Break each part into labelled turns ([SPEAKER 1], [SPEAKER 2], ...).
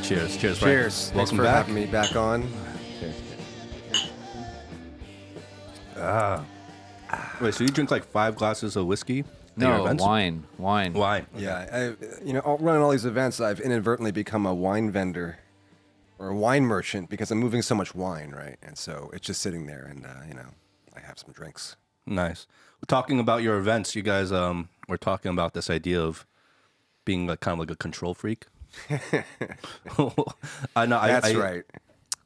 [SPEAKER 1] Cheers. Cheers, Frank.
[SPEAKER 2] Cheers. Thanks
[SPEAKER 1] Welcome
[SPEAKER 2] for
[SPEAKER 1] back.
[SPEAKER 2] having me back on.
[SPEAKER 1] Wait, so you drink like 5 glasses of whiskey? at your
[SPEAKER 3] No,
[SPEAKER 1] events?
[SPEAKER 3] wine.
[SPEAKER 1] Wine.
[SPEAKER 2] Yeah, running all these events, I've inadvertently become a wine vendor or a wine merchant because I'm moving so much wine, right? And so it's just sitting there, and I have some drinks.
[SPEAKER 1] Nice. We're talking about your events. You guys were talking about this idea of being like kind of like a control freak. I know.
[SPEAKER 2] That's right.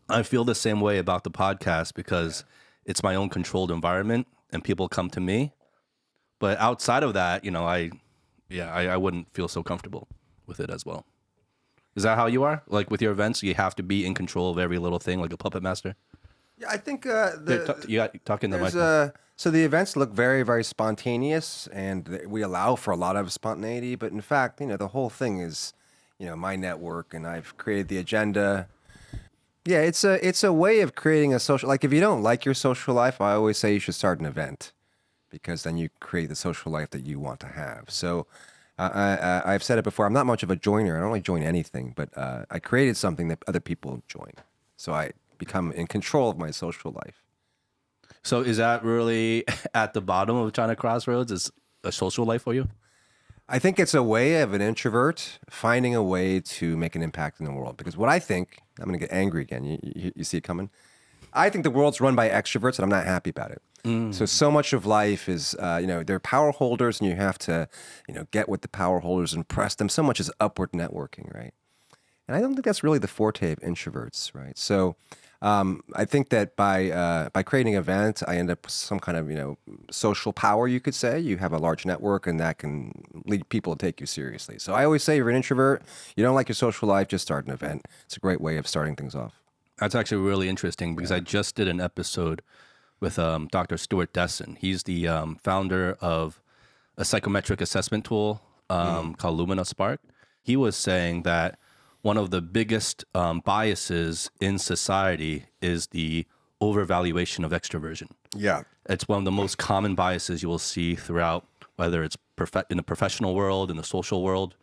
[SPEAKER 1] I feel the same way about the podcast because it's my own controlled environment and people come to me. But outside of that, I wouldn't feel so comfortable with it as well. Is that how you are? Like with your events, you have to be in control of every little thing, like a puppet master?
[SPEAKER 2] Yeah, I think
[SPEAKER 1] You got talking the mic.
[SPEAKER 2] so the events look very, very spontaneous, and we allow for a lot of spontaneity. But in fact, the whole thing is, my network, and I've created the agenda. Yeah, it's a way of creating a social. Like if you don't like your social life, I always say you should start an event, because then you create the social life that you want to have. So I've said it before. I'm not much of a joiner. I don't really join anything, but I created something that other people join. So I become in control of my social life.
[SPEAKER 1] So is that really at the bottom of China Crossroads? Is a social life for you?
[SPEAKER 2] I think it's a way of an introvert finding a way to make an impact in the world. Because what I think, I'm going to get angry again. You see it coming? I think the world's run by extroverts, and I'm not happy about it. So much of life is, they're power holders, and you have to, get with the power holders and press them. So much is upward networking, right? And I don't think that's really the forte of introverts, right? So I think that by creating an event, I end up with some kind of, social power, you could say. You have a large network, and that can lead people to take you seriously. So I always say, you're an introvert, you don't like your social life, just start an event. It's a great way of starting things off.
[SPEAKER 1] That's actually really interesting because I just did an episode with Dr. Stuart Desson. He's the founder of a psychometric assessment tool called Lumina Spark. He was saying that one of the biggest biases in society is the overvaluation of extroversion.
[SPEAKER 2] Yeah.
[SPEAKER 1] It's one of the most common biases you will see throughout, whether it's in the professional world, in the social world.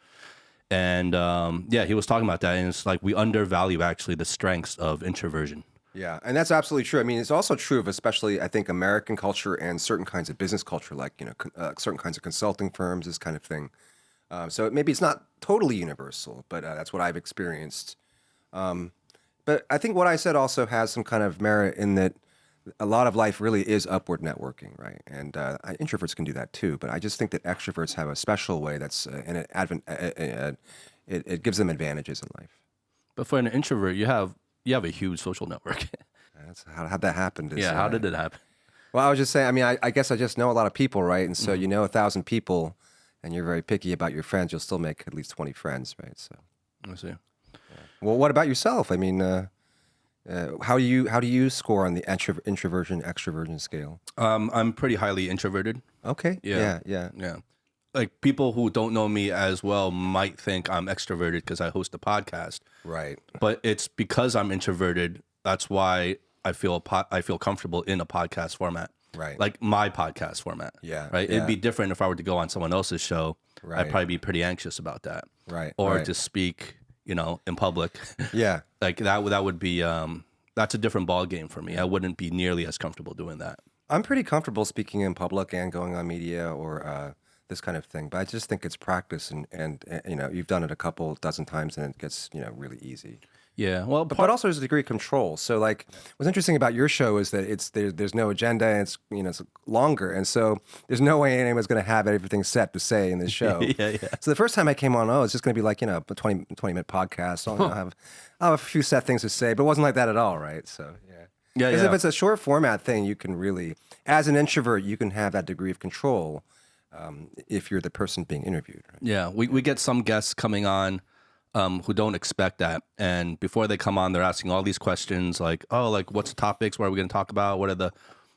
[SPEAKER 1] And he was talking about that, and it's like we undervalue actually the strengths of introversion.
[SPEAKER 2] Yeah, and that's absolutely true. I mean, it's also true of especially, I think, American culture and certain kinds of business culture, like, certain kinds of consulting firms, this kind of thing. So maybe it's not totally universal, but that's what I've experienced. But I think what I said also has some kind of merit in that a lot of life really is upward networking, right? And introverts can do that too, but I just think that extroverts have a special way that's, it gives them advantages in life.
[SPEAKER 1] But for an introvert, you have a huge social network.
[SPEAKER 2] That's how'd that happen?
[SPEAKER 1] How did it happen?
[SPEAKER 2] Well, I was just saying, I mean, I guess I just know a lot of people, right? And so 1,000 people, and you're very picky about your friends, you'll still make at least 20 friends, right? So
[SPEAKER 1] I see.
[SPEAKER 2] Well, what about yourself? I mean, how do you score on the introversion extroversion scale?
[SPEAKER 1] I'm pretty highly introverted.
[SPEAKER 2] Okay. Yeah.
[SPEAKER 1] Like people who don't know me as well might think I'm extroverted because I host a podcast.
[SPEAKER 2] Right.
[SPEAKER 1] But it's because I'm introverted. That's why I feel comfortable in a podcast format.
[SPEAKER 2] Right.
[SPEAKER 1] Like my podcast format.
[SPEAKER 2] Yeah.
[SPEAKER 1] Right.
[SPEAKER 2] Yeah.
[SPEAKER 1] It'd be different if I were to go on someone else's show.
[SPEAKER 2] Right.
[SPEAKER 1] I'd probably be pretty anxious about that.
[SPEAKER 2] Right.
[SPEAKER 1] Or
[SPEAKER 2] right.
[SPEAKER 1] to speak, in public.
[SPEAKER 2] Yeah.
[SPEAKER 1] Like that would be that's a different ball game for me. I wouldn't be nearly as comfortable doing that.
[SPEAKER 2] I'm pretty comfortable speaking in public and going on media or this kind of thing, but I just think it's practice, and you've done it a couple dozen times, and it gets really easy.
[SPEAKER 1] Yeah, well,
[SPEAKER 2] but also there's a degree of control. So like, what's interesting about your show is that there's no agenda, and it's longer, and so there's no way anyone's going to have everything set to say in this show.
[SPEAKER 1] yeah.
[SPEAKER 2] So the first time I came on, it's just going to be like a 20-minute podcast. So I'll have a few set things to say, but it wasn't like that at all, right? So yeah. Because if it's a short format thing, you can really, as an introvert, you can have that degree of control if you're the person being interviewed. Right?
[SPEAKER 1] Yeah, we get some guests coming on who don't expect that, and before they come on, they're asking all these questions like, what's the topics? What are we going to talk about? What are the,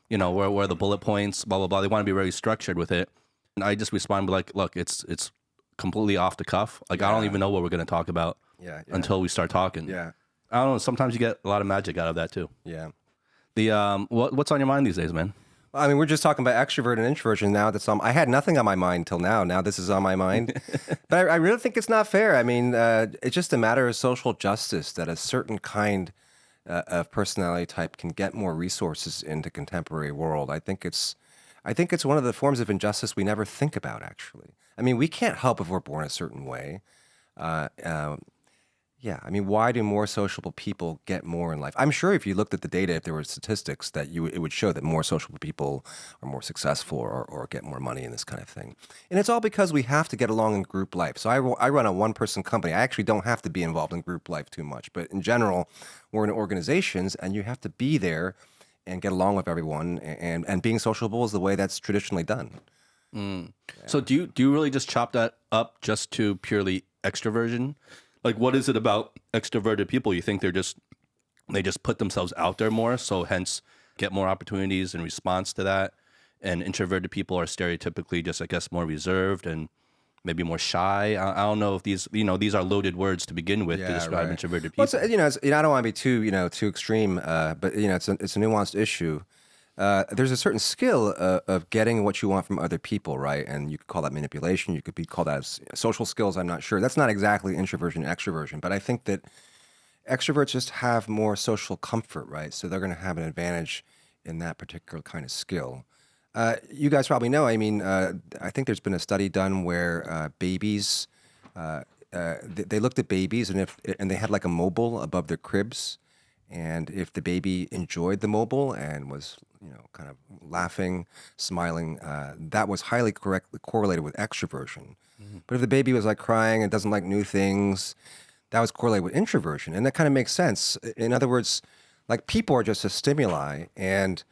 [SPEAKER 1] where are the bullet points? Blah blah blah. They want to be very structured with it, and I just respond like, look, it's completely off the cuff. Like I don't even know what we're going to talk about until we start talking.
[SPEAKER 2] Yeah,
[SPEAKER 1] I don't know. Sometimes you get a lot of magic out of that too.
[SPEAKER 2] Yeah.
[SPEAKER 1] The what's on your mind these days, man?
[SPEAKER 2] I mean, we're just talking about extrovert and introversion now. I had nothing on my mind till now. Now this is on my mind. But I really think it's not fair. I mean, it's just a matter of social justice that a certain kind of personality type can get more resources in the contemporary world. I think it's one of the forms of injustice we never think about, actually. I mean, we can't help if we're born a certain way. Uh, uh, yeah, I mean, why do more sociable people get more in life? I'm sure if you looked at the data, if there were statistics, that it would show that more sociable people are more successful or get more money and this kind of thing. And it's all because we have to get along in group life. So I run a one-person company. I actually don't have to be involved in group life too much. But in general, we're in organizations, and you have to be there and get along with everyone. And being sociable is the way that's traditionally done.
[SPEAKER 1] So do you really just chop that up just to purely extroversion? Like, what is it about extroverted people? You think they just put themselves out there more, so hence get more opportunities in response to that? And introverted people are stereotypically just, I guess, more reserved and maybe more shy. I don't know if these are loaded words to begin with to describe introverted people.
[SPEAKER 2] Well, I don't want to be too extreme, but it's a nuanced issue. There's a certain skill of getting what you want from other people, right? And you could call that manipulation. You could call that as social skills. I'm not sure. That's not exactly introversion, extroversion, but I think that extroverts just have more social comfort, right? So they're going to have an advantage in that particular kind of skill. You guys probably know. I mean, I think there's been a study done where babies, they looked at babies, and they had like a mobile above their cribs. And if the baby enjoyed the mobile and was, kind of laughing, smiling, that was highly correlated with extroversion. But if the baby was like crying and doesn't like new things, that was correlated with introversion. And that kind of makes sense. In other words, like people are just a stimuli, and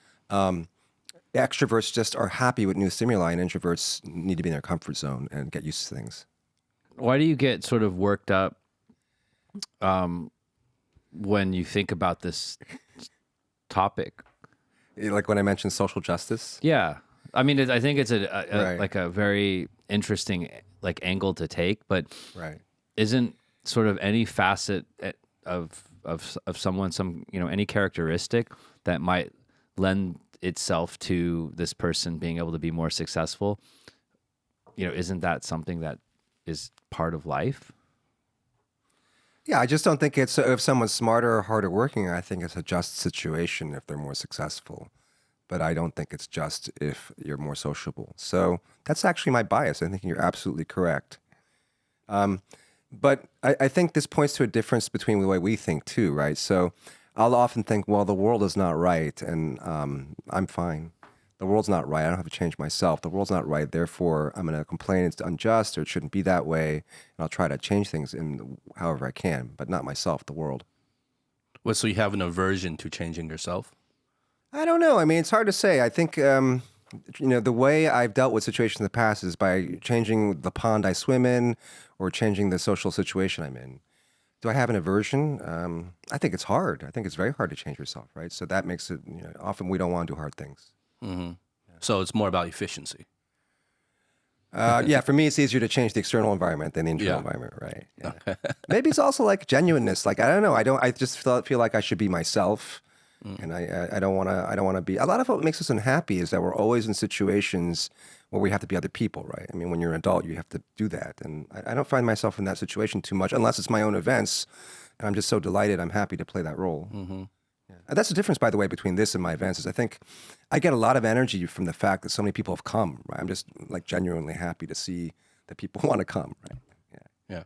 [SPEAKER 2] extroverts just are happy with new stimuli, and introverts need to be in their comfort zone and get used to things.
[SPEAKER 3] Why do you get sort of worked up when you think about this topic?
[SPEAKER 2] Like when I mentioned social justice?
[SPEAKER 3] Yeah. I mean, I think it's
[SPEAKER 2] Right.
[SPEAKER 3] like a very interesting like angle to take, but
[SPEAKER 2] Right.
[SPEAKER 3] isn't sort of any facet of someone, any characteristic that might lend itself to this person being able to be more successful, isn't that something that is part of life?
[SPEAKER 2] Yeah, I just don't think it's if someone's smarter or harder working, I think it's a just situation if they're more successful. But I don't think it's just if you're more sociable. So that's actually my bias. I think you're absolutely correct. But I think this points to a difference between the way we think too, right? So I'll often think, well, the world is not right, and I'm fine. The world's not right. I don't have to change myself. The world's not right. Therefore, I'm going to complain it's unjust or it shouldn't be that way. And I'll try to change things in however I can, but not myself, the world.
[SPEAKER 1] Well, so you have an aversion to changing yourself?
[SPEAKER 2] I don't know. I mean, it's hard to say. I think, the way I've dealt with situations in the past is by changing the pond I swim in or changing the social situation I'm in. Do I have an aversion? I think it's hard. I think it's very hard to change yourself, right? So that makes it, often we don't want to do hard things.
[SPEAKER 1] Mm-hmm. So it's more about efficiency.
[SPEAKER 2] Yeah, for me, it's easier to change the external environment than the internal environment, right? Yeah. Maybe it's also like genuineness. Like I don't know. I just feel like I should be myself, and I don't want to be. A lot of what makes us unhappy is that we're always in situations where we have to be other people, right? I mean, when you're an adult, you have to do that, and I don't find myself in that situation too much, unless it's my own events, and I'm just so delighted. I'm happy to play that role.
[SPEAKER 1] Mm-hmm.
[SPEAKER 2] And that's the difference, by the way, between this and my events. Is I think I get a lot of energy from the fact that so many people have come. Right? I'm just like genuinely happy to see that people want to come. Right?
[SPEAKER 1] Yeah.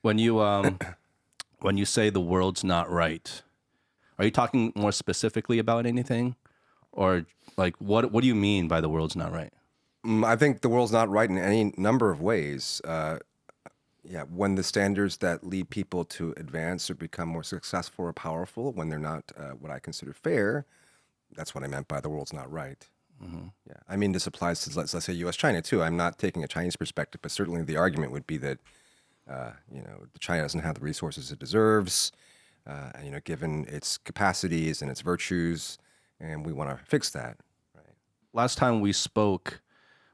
[SPEAKER 1] When you say the world's not right, are you talking more specifically about anything, or like what do you mean by the world's not right?
[SPEAKER 2] I think the world's not right in any number of ways. When the standards that lead people to advance or become more successful or powerful, when they're not what I consider fair, that's what I meant by the world's not right. Mm-hmm. Yeah, I mean, this applies to, let's say, U.S.-China, too. I'm not taking a Chinese perspective, but certainly the argument would be that, China doesn't have the resources it deserves, and, given its capacities and its virtues, and we want to fix that. Right.
[SPEAKER 1] Last time we spoke,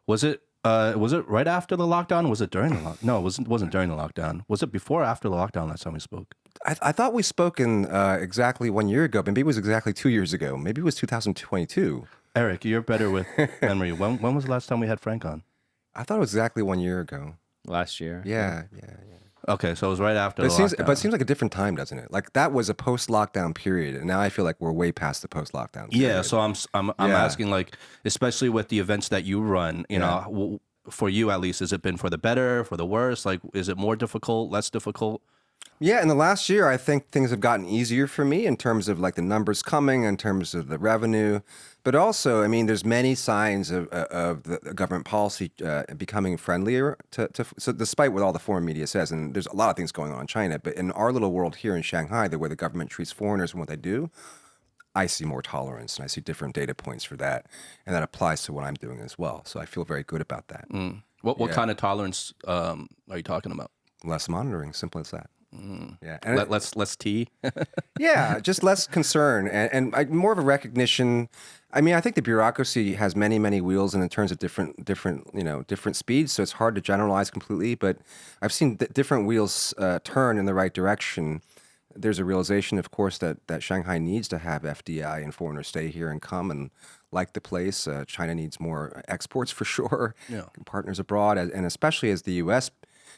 [SPEAKER 1] was it right after the lockdown? Was it during the lockdown? No, it wasn't during the lockdown. Was it before or after the lockdown last time we spoke?
[SPEAKER 2] I thought we spoke in exactly 1 year ago. Maybe it was exactly 2 years ago. Maybe it was 2022.
[SPEAKER 1] Eric, you're better with memory. When was the last time we had Frank on?
[SPEAKER 2] I thought it was exactly 1 year ago.
[SPEAKER 3] Last year.
[SPEAKER 2] Yeah.
[SPEAKER 1] Okay, so it was right after
[SPEAKER 2] But
[SPEAKER 1] the
[SPEAKER 2] it
[SPEAKER 1] lockdown.
[SPEAKER 2] seems like a different time, doesn't it? Like that was a post-lockdown period, and now I feel like we're way past the post-lockdown period.
[SPEAKER 1] Yeah, so I'm
[SPEAKER 2] Yeah.
[SPEAKER 1] asking, like, especially with the events that you run, you know, for you at least, has it been for the better, for the worse? Like, is it more difficult, less difficult?
[SPEAKER 2] Yeah, in the last year, I think things have gotten easier for me in terms of like the numbers coming, in terms of the revenue, but also, I mean, there's many signs of the government policy becoming friendlier so despite what all the foreign media says, and there's a lot of things going on in China, but in our little world here in Shanghai, the way the government treats foreigners and what they do, I see more tolerance and I see different data points for that, and that applies to what I'm doing as well. So I feel very good about that.
[SPEAKER 1] What kind of tolerance are you talking about?
[SPEAKER 2] Less monitoring, simple as that. Yeah, and
[SPEAKER 1] Less tea.
[SPEAKER 2] yeah, just less concern and more of a recognition. I mean, I think the bureaucracy has many, many wheels, and in terms of different speeds, so it's hard to generalize completely. But I've seen different wheels turn in the right direction. There's a realization, of course, that Shanghai needs to have FDI and foreigners stay here and come and like the place. China needs more exports for sure.
[SPEAKER 1] Yeah.
[SPEAKER 2] Partners abroad, and especially as the U.S.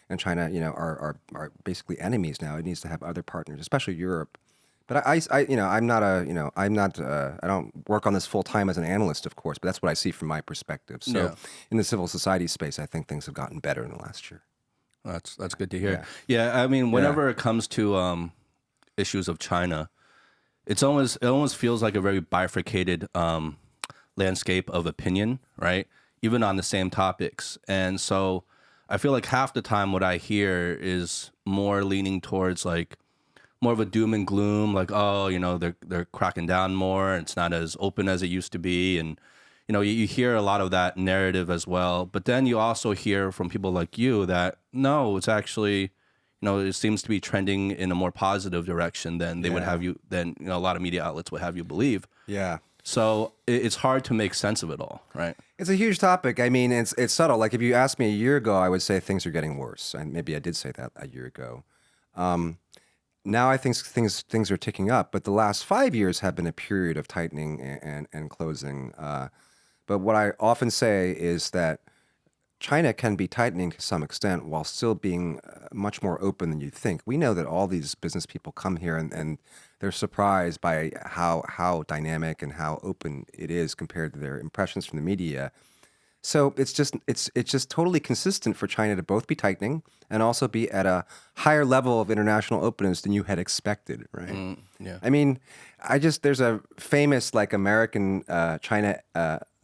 [SPEAKER 2] and China, are basically enemies now. It needs to have other partners, especially Europe. But I don't work on this full time as an analyst, of course, but that's what I see from my perspective. So
[SPEAKER 1] Yeah.
[SPEAKER 2] in the civil society space, I think things have gotten better in the last year.
[SPEAKER 1] That's good to hear. Yeah, I mean, whenever it comes to issues of China, it almost feels like a very bifurcated landscape of opinion, right? Even on the same topics. And so I feel like half the time what I hear is more leaning towards like more of a doom and gloom, like, oh, they're cracking down more, and it's not as open as it used to be. And you hear a lot of that narrative as well. But then you also hear from people like you that no, it's actually, it seems to be trending in a more positive direction than they would have you, than a lot of media outlets would have you believe.
[SPEAKER 2] Yeah.
[SPEAKER 1] So it's hard to make sense of it all, right?
[SPEAKER 2] It's a huge topic. I mean, it's subtle. Like if you asked me a year ago, I would say things are getting worse, and maybe I did say that a year ago. Now I think things are ticking up, but the last 5 years have been a period of tightening and closing. But what I often say is that China can be tightening to some extent while still being much more open than you think. We know that all these business people come here and they're surprised by how dynamic and how open it is compared to their impressions from the media. So it's just totally consistent for China to both be tightening and also be at a higher level of international openness than you had expected, right?
[SPEAKER 1] Yeah.
[SPEAKER 2] I mean, there's a famous like American China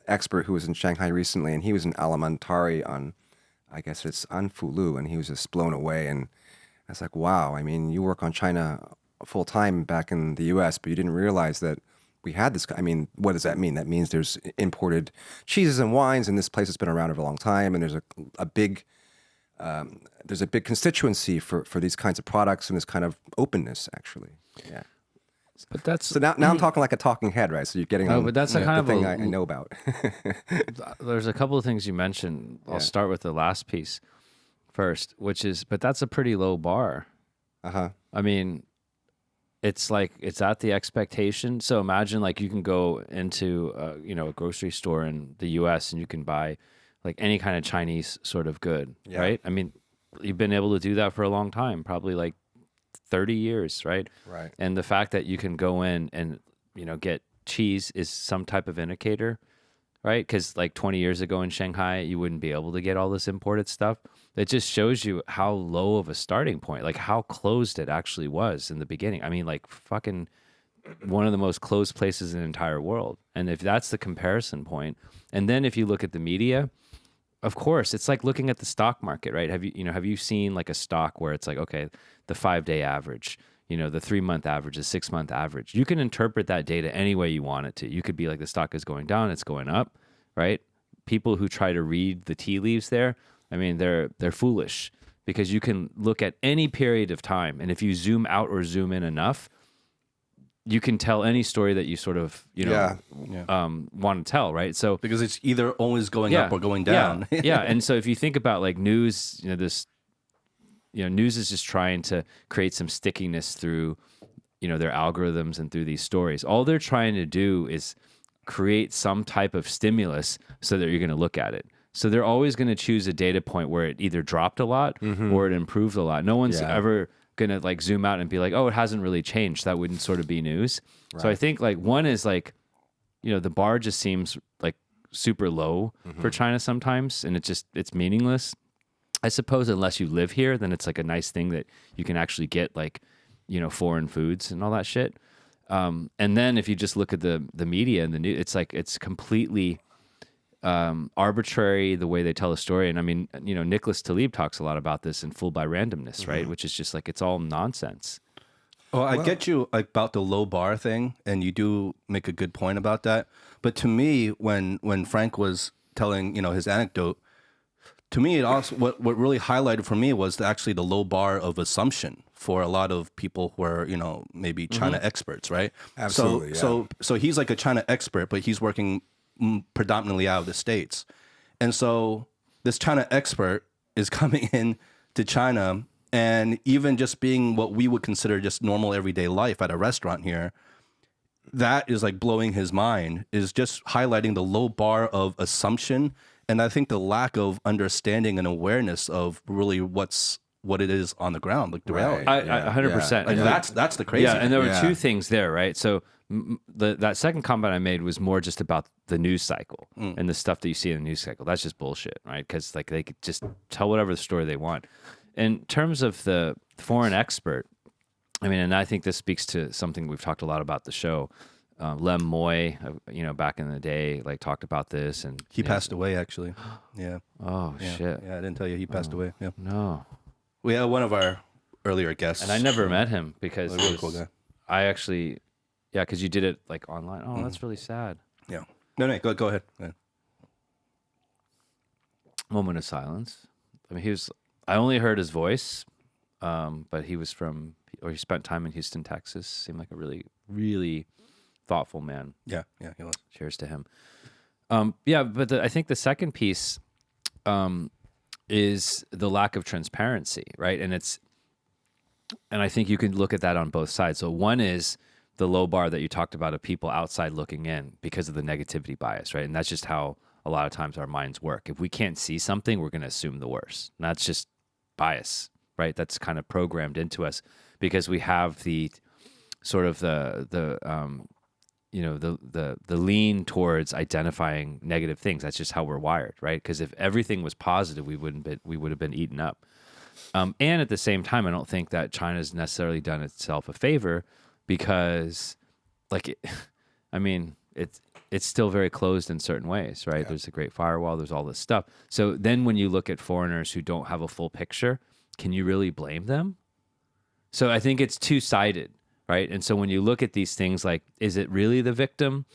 [SPEAKER 2] expert who was in Shanghai recently, and he was an alimentari on, I guess it's on Fulu, and he was just blown away. And I was like, wow, I mean, you work on China full time back in the U.S., but you didn't realize that we had this. I mean, what does that mean? That means there's imported cheeses and wines, and this place has been around for a long time, and there's a big constituency for these kinds of products and this kind of openness, actually. Yeah.
[SPEAKER 3] But that's
[SPEAKER 2] So now I'm talking like a talking head, right? So you're getting on
[SPEAKER 3] but that's a kind
[SPEAKER 2] the
[SPEAKER 3] of
[SPEAKER 2] thing
[SPEAKER 3] a-
[SPEAKER 2] I know about.
[SPEAKER 3] there's a couple of things you mentioned. I'll start with the last piece first, which is, but that's a pretty low bar.
[SPEAKER 2] Uh-huh.
[SPEAKER 3] I mean, it's like it's at the expectation. So imagine like you can go into a grocery store in the U.S. and you can buy like any kind of Chinese sort of good, right? I mean, you've been able to do that for a long time, probably like 30 years, right?
[SPEAKER 2] Right.
[SPEAKER 3] And the fact that you can go in and get cheese is some type of indicator, right? Because like 20 years ago in Shanghai, you wouldn't be able to get all this imported stuff. It just shows you how low of a starting point, like how closed it actually was in the beginning. I mean, like fucking one of the most closed places in the entire world. And if that's the comparison point, and then if you look at the media, of course, it's like looking at the stock market, right? Have you seen like a stock where it's like, okay, the 5-day average, the 3-month average, the 6-month average. You can interpret that data any way you want it to. You could be like the stock is going down, it's going up, right? People who try to read the tea leaves there, I mean, they're foolish because you can look at any period of time, and if you zoom out or zoom in enough, you can tell any story that you sort of want to tell, right? So
[SPEAKER 1] Because it's either always going up or going down.
[SPEAKER 3] Yeah. And so if you think about like news, news is just trying to create some stickiness through, their algorithms and through these stories. All they're trying to do is create some type of stimulus so that you're going to look at it. So they're always going to choose a data point where it either dropped a lot or it improved a lot. No one's ever going to like zoom out and be like, oh, it hasn't really changed. That wouldn't sort of be news. Right. So I think like one is like, the bar just seems like super low for China sometimes, and it's meaningless. I suppose unless you live here, then it's like a nice thing that you can actually get like, foreign foods and all that shit. And then if you just look at the media and the news, it's like it's completely arbitrary the way they tell a story. And I mean, Nicholas Taleb talks a lot about this in Fooled by Randomness, right? Which is just like it's all nonsense.
[SPEAKER 1] Well, I get you about the low bar thing, and you do make a good point about that. But to me, when Frank was telling his anecdote, to me it also what really highlighted for me was actually the low bar of assumption for a lot of people who are maybe China experts, right?
[SPEAKER 2] Absolutely.
[SPEAKER 1] So he's like a China expert, but he's working predominantly out of the States, and so this China expert is coming in to China. And even just being what we would consider just normal everyday life at a restaurant here, that is like blowing his mind, is just highlighting the low bar of assumption. And I think the lack of understanding and awareness of really what it is on the ground, like the reality.
[SPEAKER 3] 100%.
[SPEAKER 1] Like that's the crazy.
[SPEAKER 3] Yeah, and there were
[SPEAKER 2] Yeah.
[SPEAKER 3] two things there, right? So that second comment I made was more just about the news cycle and the stuff that you see in the news cycle. That's just bullshit, right? Because like they could just tell whatever the story they want. In terms of the foreign expert, I mean, and I think this speaks to something we've talked a lot about the show. Lem Moy, back in the day, like talked about this, and
[SPEAKER 1] He passed away, actually. Yeah.
[SPEAKER 3] Oh
[SPEAKER 1] Yeah.
[SPEAKER 3] shit!
[SPEAKER 1] Yeah, I didn't tell you he passed away. Yeah.
[SPEAKER 3] No,
[SPEAKER 1] We had one of our earlier guests.
[SPEAKER 3] and I never met him because
[SPEAKER 1] A really cool guy.
[SPEAKER 3] I actually, because you did it like online. Oh, that's really sad.
[SPEAKER 1] Yeah. No, go ahead. Go ahead.
[SPEAKER 3] Moment of silence. I mean, I only heard his voice, but he spent time in Houston, Texas. Seemed like a really, really thoughtful man.
[SPEAKER 1] Yeah. He was.
[SPEAKER 3] Cheers to him. But I think the second piece is the lack of transparency, right? And I think you can look at that on both sides. So one is the low bar that you talked about of people outside looking in because of the negativity bias, right? And that's just how a lot of times our minds work. If we can't see something, we're going to assume the worst. And that's just bias, right? That's kind of programmed into us because we have the sort of the lean towards identifying negative things. That's just how we're wired, right? Because if everything was positive, we would have been eaten up. And at the same time, I don't think that China's necessarily done itself a favor because, it's still very closed in certain ways, right? Yeah. There's a great firewall. There's all this stuff. So then when you look at foreigners who don't have a full picture, can you really blame them? So I think it's two-sided, right? And so when you look at these things like, is it really the victim?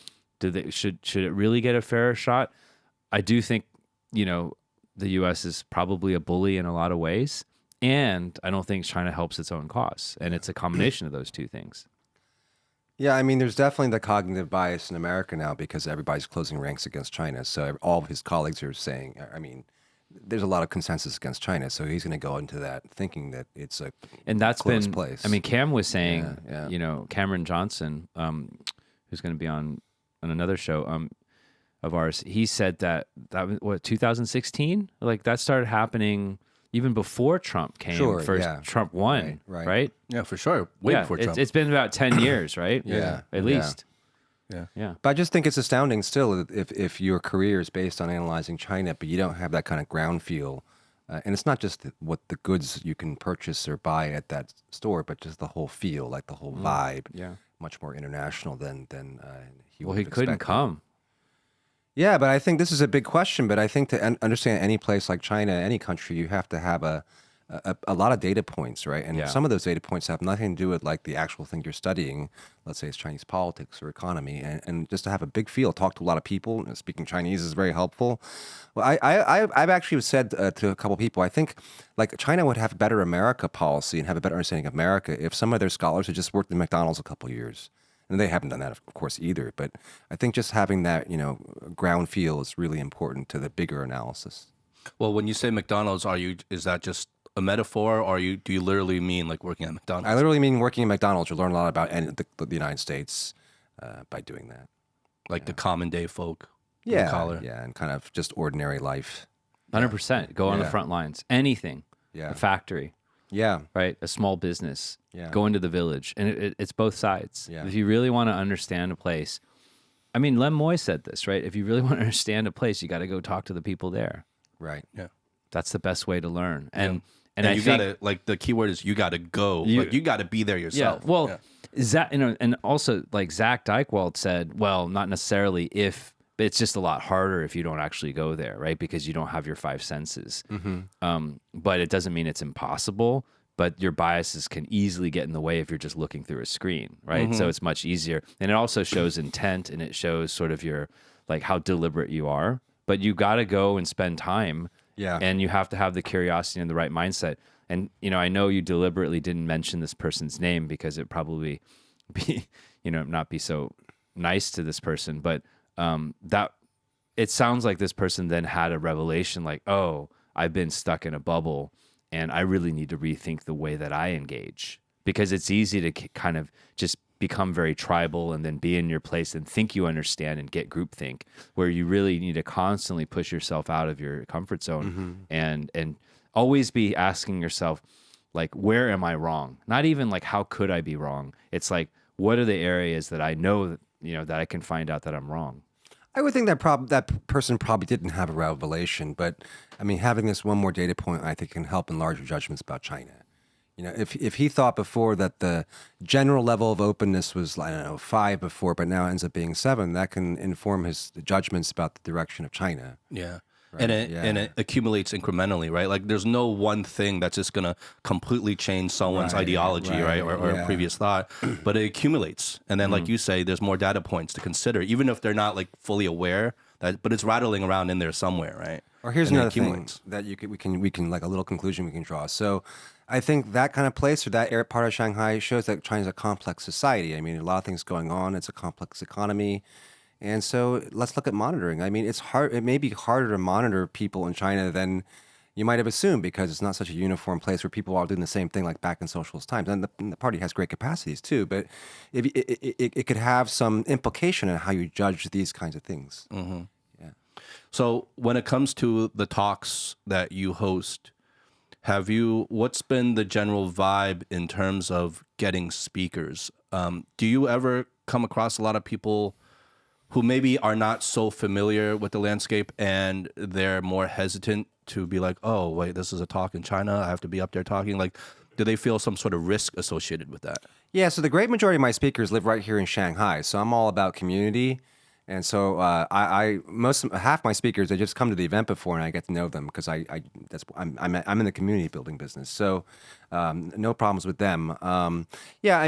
[SPEAKER 3] Should it really get a fairer shot? I do think, the U.S. is probably a bully in a lot of ways. And I don't think China helps its own cause. And it's a combination of those two things.
[SPEAKER 2] Yeah, I mean, there's definitely the cognitive bias in America now because everybody's closing ranks against China. So all of his colleagues are saying, there's a lot of consensus against China. So he's going to go into that thinking that it's a closed place.
[SPEAKER 3] I mean, Cam was saying, Cameron Johnson, who's going to be on another show of ours, he said that was 2016? Like that started happening even before Trump came. Trump won, right?
[SPEAKER 1] Yeah, for sure. Way before Trump.
[SPEAKER 3] It's been about 10 years, right?
[SPEAKER 2] Yeah.
[SPEAKER 3] At least.
[SPEAKER 1] Yeah.
[SPEAKER 2] But I just think it's astounding still if your career is based on analyzing China, but you don't have that kind of ground feel. And it's not just what the goods you can purchase or buy at that store, but just the whole feel, like the whole vibe.
[SPEAKER 3] Yeah.
[SPEAKER 2] Much more international than he would
[SPEAKER 3] Well, he couldn't come.
[SPEAKER 2] Yeah, but I think this is a big question. But I think to understand any place like China, any country, you have to have a lot of data points, right? And some of those data points have nothing to do with like the actual thing you're studying. Let's say it's Chinese politics or economy, and just to have a big feel, talk to a lot of people. Speaking Chinese is very helpful. Well, I've actually said to a couple of people, I think like China would have a better America policy and have a better understanding of America if some of their scholars had just worked in McDonald's a couple of years. And they haven't done that, of course, either. But I think just having that, ground feel is really important to the bigger analysis.
[SPEAKER 1] Well, when you say McDonald's, is that just a metaphor, or do you literally mean like working at McDonald's?
[SPEAKER 2] I literally mean working at McDonald's. You learn a lot about the United States by doing that.
[SPEAKER 1] like the common day folk.
[SPEAKER 2] Yeah,
[SPEAKER 1] collar.
[SPEAKER 2] yeah, and kind of just ordinary life.
[SPEAKER 3] 100%. Go on the
[SPEAKER 2] Yeah.
[SPEAKER 3] front lines. Anything.
[SPEAKER 2] Yeah.
[SPEAKER 3] A factory,
[SPEAKER 2] Yeah,
[SPEAKER 3] right? A small business.
[SPEAKER 2] Yeah.
[SPEAKER 3] Go into the village. And it's both sides.
[SPEAKER 2] Yeah.
[SPEAKER 3] If you really want to understand a place, I mean, Lem Moy said this, right? If you really want to understand a place, you got to go talk to the people there.
[SPEAKER 2] right.
[SPEAKER 1] Yeah.
[SPEAKER 3] That's the best way to learn. And
[SPEAKER 1] And
[SPEAKER 3] I
[SPEAKER 1] you
[SPEAKER 3] think,
[SPEAKER 1] gotta, like, the key word is you gotta go. You gotta be there yourself.
[SPEAKER 3] yeah. Well, Zach, and also like Zach Dykewald said, well, not necessarily if, but it's just a lot harder if you don't actually go there, right? Because you don't have your five senses. But it doesn't mean it's impossible. But your biases can easily get in the way if you're just looking through a screen, right? So it's much easier, and it also shows intent, and it shows sort of your like how deliberate you are. But you got to go and spend time.
[SPEAKER 2] Yeah.
[SPEAKER 3] And you have to have the curiosity and the right mindset. And, I know you deliberately didn't mention this person's name because it probably be, not be so nice to this person. But that it sounds like this person then had a revelation like, oh, I've been stuck in a bubble and I really need to rethink the way that I engage, because it's easy to kind of just become very tribal and then be in your place and think you understand and get groupthink, where you really need to constantly push yourself out of your comfort zone and always be asking yourself, like, where am I wrong? Not even like, how could I be wrong? It's like, what are the areas that I know that, that I can find out that I'm wrong?
[SPEAKER 2] I would think that that person probably didn't have a revelation, but I mean, having this one more data point, I think, can help enlarge your judgments about China. If he thought before that the general level of openness was, I don't know, 5 before, but now it ends up being 7, that can inform his judgments about the direction of China.
[SPEAKER 1] Yeah.
[SPEAKER 2] Right,
[SPEAKER 1] And it accumulates incrementally, right? Like there's no one thing that's just gonna completely change someone's
[SPEAKER 2] Right,
[SPEAKER 1] ideology, right? Or
[SPEAKER 2] yeah.
[SPEAKER 1] a previous thought, but it accumulates. And then, like you say, there's more data points to consider, even if they're not like fully aware that, but it's rattling around in there somewhere, right?
[SPEAKER 2] Or here's
[SPEAKER 1] And it
[SPEAKER 2] another thing
[SPEAKER 1] accumulates.
[SPEAKER 2] that we can like a little conclusion we can draw. So I think that kind of place or that part of Shanghai shows that China's a complex society. I mean, a lot of things going on. It's a complex economy. And so let's look at monitoring. I mean, it's hard. It may be harder to monitor people in China than you might have assumed, because it's not such a uniform place where people are doing the same thing like back in socialist times. And the party has great capacities too, but if, it could have some implication on how you judge these kinds of things. Yeah.
[SPEAKER 1] So when it comes to the talks that you host, what's been the general vibe in terms of getting speakers? Do you ever come across a lot of people who maybe are not so familiar with the landscape and they're more hesitant to be like, oh, wait, this is a talk in China, I have to be up there talking? Like, do they feel some sort of risk associated with that?
[SPEAKER 2] Yeah, so the great majority of my speakers live right here in Shanghai, so I'm all about community, and so half my speakers, they just come to the event before, and I get to know them because I'm in the community building business, so no problems with them. Yeah,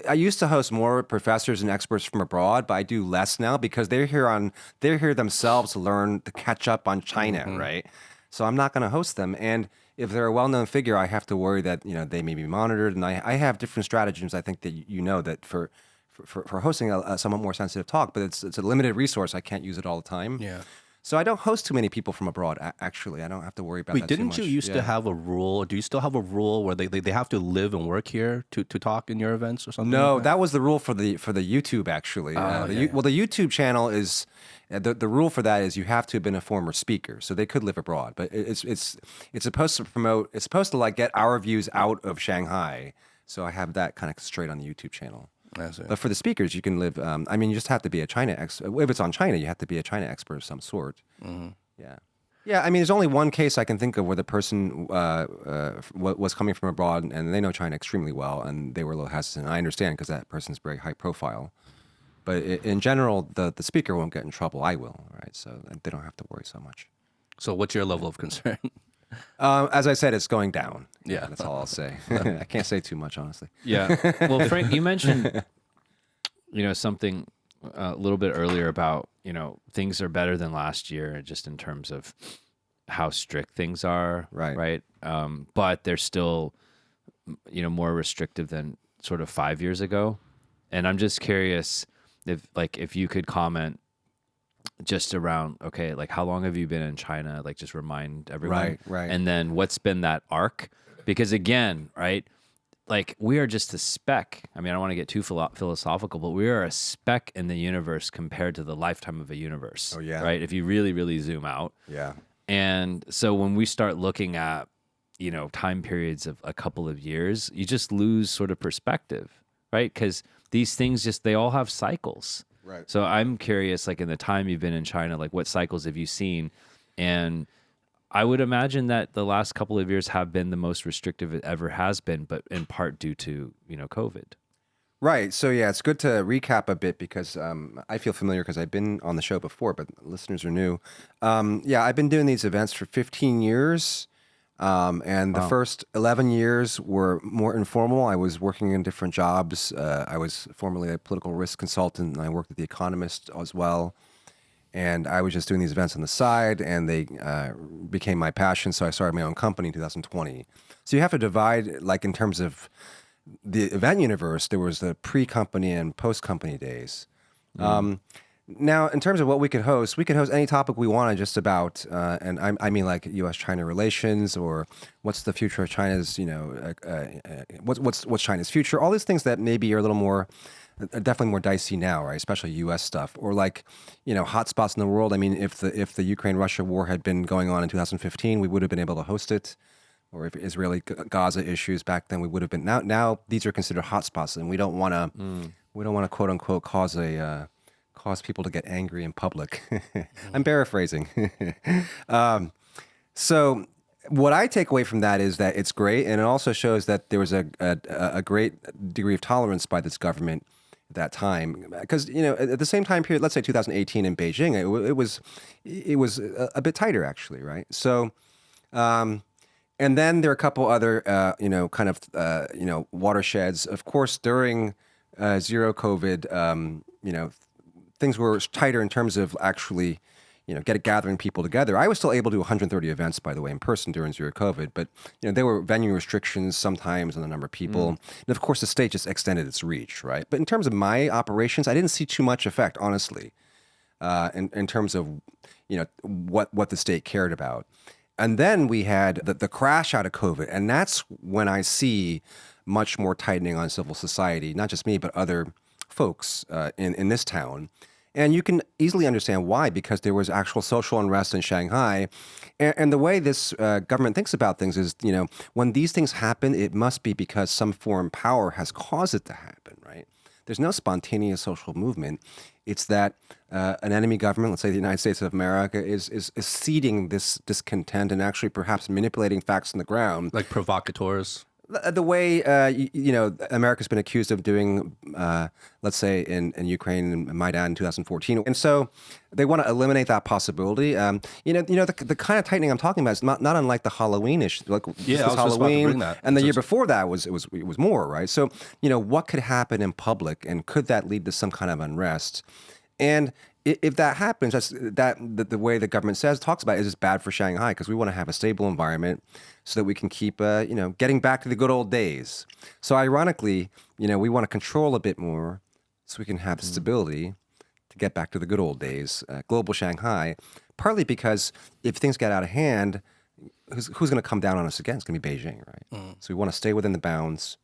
[SPEAKER 2] I used to host more professors and experts from abroad, but I do less now because they're here themselves to learn, to catch up on China, right? So I'm not going to host them, and if they're a well-known figure, I have to worry that they may be monitored, and I have different stratagems. I think that that for hosting a somewhat more sensitive talk, but it's a limited resource. I can't use it all the time.
[SPEAKER 1] Yeah.
[SPEAKER 2] So I don't host too many people from abroad. Actually, I don't have to worry about
[SPEAKER 1] Wait,
[SPEAKER 2] that too
[SPEAKER 1] didn't
[SPEAKER 2] much.
[SPEAKER 1] you used to have a rule? Or do you still have a rule where they have to live and work here to talk in your events or something?
[SPEAKER 2] No,
[SPEAKER 1] like
[SPEAKER 2] that was the rule for the YouTube actually.
[SPEAKER 1] Oh,
[SPEAKER 2] Well, the YouTube channel is the rule for that is you have to have been a former speaker, so they could live abroad. But it's supposed to promote. It's supposed to like get our views out of Shanghai. So I have that kind of straight on the YouTube channel.
[SPEAKER 1] I see.
[SPEAKER 2] But for the speakers, you can live. I mean, you just have to be a China expert. If it's on China, you have to be a China expert of some sort. Yeah. Yeah, I mean, there's only one case I can think of where the person was coming from abroad and they know China extremely well, and they were a little hesitant. I understand because that person's very high profile. But in general, the speaker won't get in trouble. I will, right? So they don't have to worry so much.
[SPEAKER 1] So what's your level of concern?
[SPEAKER 2] As I said, it's going down.
[SPEAKER 1] Yeah.
[SPEAKER 2] That's all I'll say. I can't say too much, honestly.
[SPEAKER 3] Yeah. Well, Frank, you mentioned, something a little bit earlier about, things are better than last year just in terms of how strict things are.
[SPEAKER 2] Right.
[SPEAKER 3] But they're still, more restrictive than sort of 5 years ago. And I'm just curious if you could comment just around, okay, like how long have you been in China? Like just remind everyone.
[SPEAKER 2] Right.
[SPEAKER 3] And then what's been that arc? Because again, right, like we are just a speck. I mean, I don't want to get too philosophical, but we are a speck in the universe compared to the lifetime of a universe.
[SPEAKER 2] Oh, yeah.
[SPEAKER 3] Right. If you really, really zoom out.
[SPEAKER 2] Yeah.
[SPEAKER 3] And so when we start looking at, you know, time periods of a couple of years, you just lose sort of perspective, right? Because these things they all have cycles.
[SPEAKER 2] Right.
[SPEAKER 3] So I'm curious, like in the time you've been in China, like what cycles have you seen? And I would imagine that the last couple of years have been the most restrictive it ever has been, but in part due to, you know, COVID.
[SPEAKER 2] Right. So yeah, it's good to recap a bit because I feel familiar because I've been on the show before, but listeners are new. Yeah, I've been doing these events for 15 years. And the first 11 years were more informal. I was working in different jobs. I was formerly a political risk consultant, and I worked at The Economist as well. And I was just doing these events on the side, and they became my passion. So I started my own company in 2020. So you have to divide, like in terms of the event universe, there was the pre-company and post-company days. Now, in terms of what we could host any topic we wanted just about, and I mean like U.S.-China relations, or what's the future of China's, you know, what's China's future? All these things that maybe are a little more, definitely more dicey now, right? Especially U.S. stuff, or like, you know, hotspots in the world. I mean, if the Ukraine-Russia war had been going on in 2015, we would have been able to host it. Or if Israeli-Gaza issues back then, we would have been. Now these are considered hotspots, and we don't want to quote unquote cause people to get angry in public. I'm paraphrasing. So what I take away from that is that it's great, and it also shows that there was a great degree of tolerance by this government at that time. Because, you know, at the same time period, let's say 2018 in Beijing, it was a bit tighter actually, right? So, and then there are a couple other, you know, kind of, you know, watersheds. Of course, during zero COVID, you know, things were tighter in terms of actually, you know, gathering people together. I was still able to do 130 events, by the way, in person during zero COVID, but, you know, there were venue restrictions sometimes on the number of people. And of course, the state just extended its reach, right? But in terms of my operations, I didn't see too much effect, honestly, in terms of, you know, what the state cared about. And then we had the crash out of COVID, and that's when I see much more tightening on civil society, not just me, but other folks in this town. And you can easily understand why, because there was actual social unrest in Shanghai. And the way this government thinks about things is, you know, when these things happen, it must be because some foreign power has caused it to happen, right? There's no spontaneous social movement. It's that an enemy government, let's say the United States of America, is seeding this discontent and actually perhaps manipulating facts on the ground.
[SPEAKER 1] Like provocateurs.
[SPEAKER 2] The way, you know, America's been accused of doing, let's say, in Ukraine and Maidan in 2014. And so they want to eliminate that possibility. You know, the kind of tightening I'm talking about is not unlike the Halloween issue. Like,
[SPEAKER 1] Yeah, I was just about to
[SPEAKER 2] Halloween,
[SPEAKER 1] bring that.
[SPEAKER 2] and the year before that it was more, right? So, you know, what could happen in public, and could that lead to some kind of unrest? And if that happens, the way the government talks about it is it's bad for Shanghai, because we want to have a stable environment so that we can keep, you know, getting back to the good old days. So ironically, you know, we want to control a bit more so we can have the stability to get back to the good old days, global Shanghai, partly because if things get out of hand, who's going to come down on us again? It's going to be Beijing, right? So we want to stay within the bounds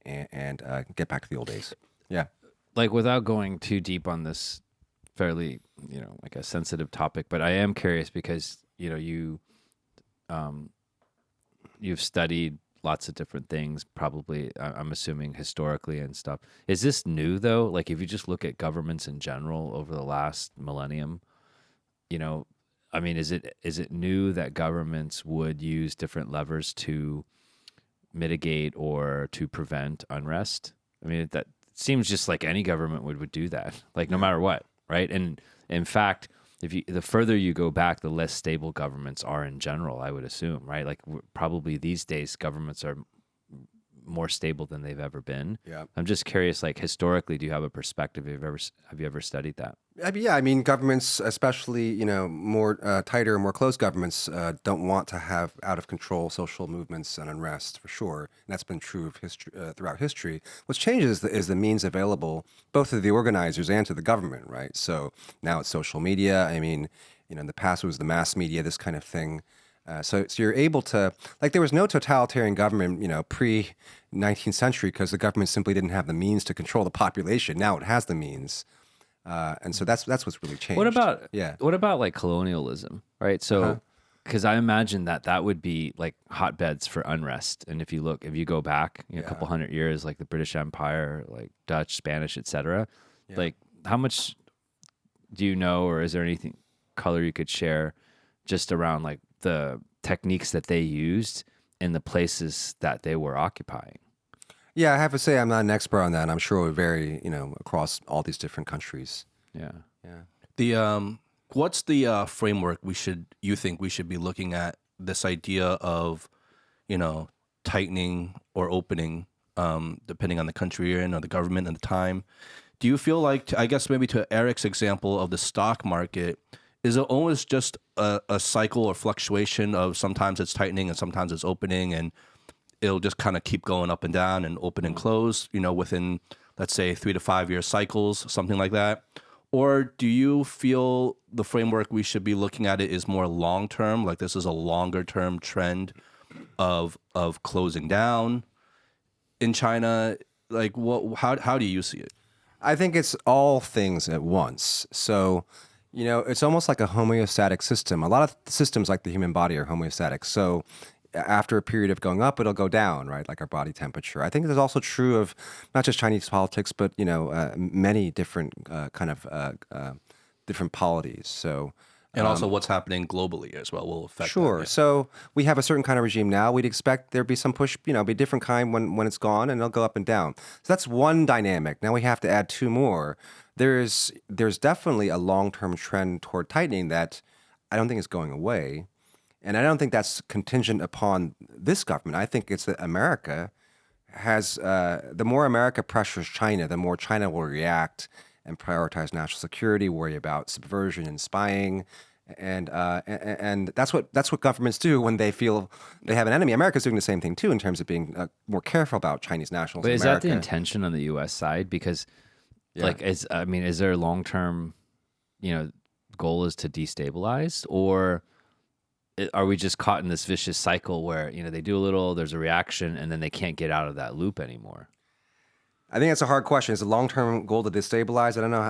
[SPEAKER 2] and get back to the old days. Yeah.
[SPEAKER 3] Like, without going too deep on this fairly, you know, like a sensitive topic, but I am curious because, you know, you've studied lots of different things, probably, I'm assuming, historically and stuff. Is this new, though? Like, if you just look at governments in general over the last millennium, you know, I mean, is it new that governments would use different levers to mitigate or to prevent unrest? I mean, that seems just like any government would do that, like, no matter what, right? And in fact, the further you go back, the less stable governments are in general, I would assume, right? Like, probably these days governments are more stable than they've ever been.
[SPEAKER 2] Yeah.
[SPEAKER 3] I'm just curious, like, historically, do you have a perspective? Have you ever studied that?
[SPEAKER 2] Yeah, I mean, governments, especially, you know, more tighter, more closed governments, don't want to have out of control social movements and unrest, for sure. And that's been true of history throughout history. What's changed is the means available both to the organizers and to the government, right? So now it's social media. I mean, you know, in the past it was the mass media, this kind of thing. So you're able to, like, there was no totalitarian government, pre 19th century because the government simply didn't have the means to control the population. Now it has the means, and so that's what's really changed.
[SPEAKER 3] What about like colonialism, right? So because I imagine that would be like hotbeds for unrest. And if you go back a couple hundred years, like the British Empire, like Dutch, Spanish, etc., like how much do you know, or is there anything color you could share just around like the techniques that they used in the places that they were occupying?
[SPEAKER 2] Yeah, I have to say I'm not an expert on that. I'm sure it would vary, across all these different countries.
[SPEAKER 3] Yeah.
[SPEAKER 1] The what's the framework you think we should be looking at this idea of, tightening or opening, depending on the country you're in or the government and the time? Do you feel like, I guess maybe to Eric's example of the stock market, is it always just a cycle or fluctuation of sometimes it's tightening and sometimes it's opening, and it'll just kind of keep going up and down and open and close, within, let's say, 3 to 5 year cycles, something like that? Or do you feel the framework we should be looking at it is more long term, like this is a longer term trend of closing down in China? Like, how do you see it?
[SPEAKER 2] I think it's all things at once. So, it's almost like a homeostatic system. A lot of systems like the human body are homeostatic. So after a period of going up, it'll go down, right? Like our body temperature. I think that's also true of not just Chinese politics, but, many different different polities. So,
[SPEAKER 1] And also what's happening globally as well will affect
[SPEAKER 2] sure.
[SPEAKER 1] that, yeah.
[SPEAKER 2] So we have a certain kind of regime now. We'd expect there'd be some push, be a different kind when it's gone, and it'll go up and down. So that's one dynamic. Now we have to add two more. There's definitely a long-term trend toward tightening that I don't think is going away. And I don't think that's contingent upon this government. I think it's that America has, the more America pressures China, the more China will react and prioritize national security, worry about subversion and spying. And that's what governments do when they feel they have an enemy. America's doing the same thing too in terms of being more careful about Chinese nationals.
[SPEAKER 3] But
[SPEAKER 2] in
[SPEAKER 3] is
[SPEAKER 2] America.
[SPEAKER 3] that the intention on the U.S. side? Because, is there a long term, goal is to destabilize, or are we just caught in this vicious cycle where they do a little, there's a reaction, and then they can't get out of that loop anymore?
[SPEAKER 2] I think that's a hard question. Is a long-term goal to destabilize? I don't know.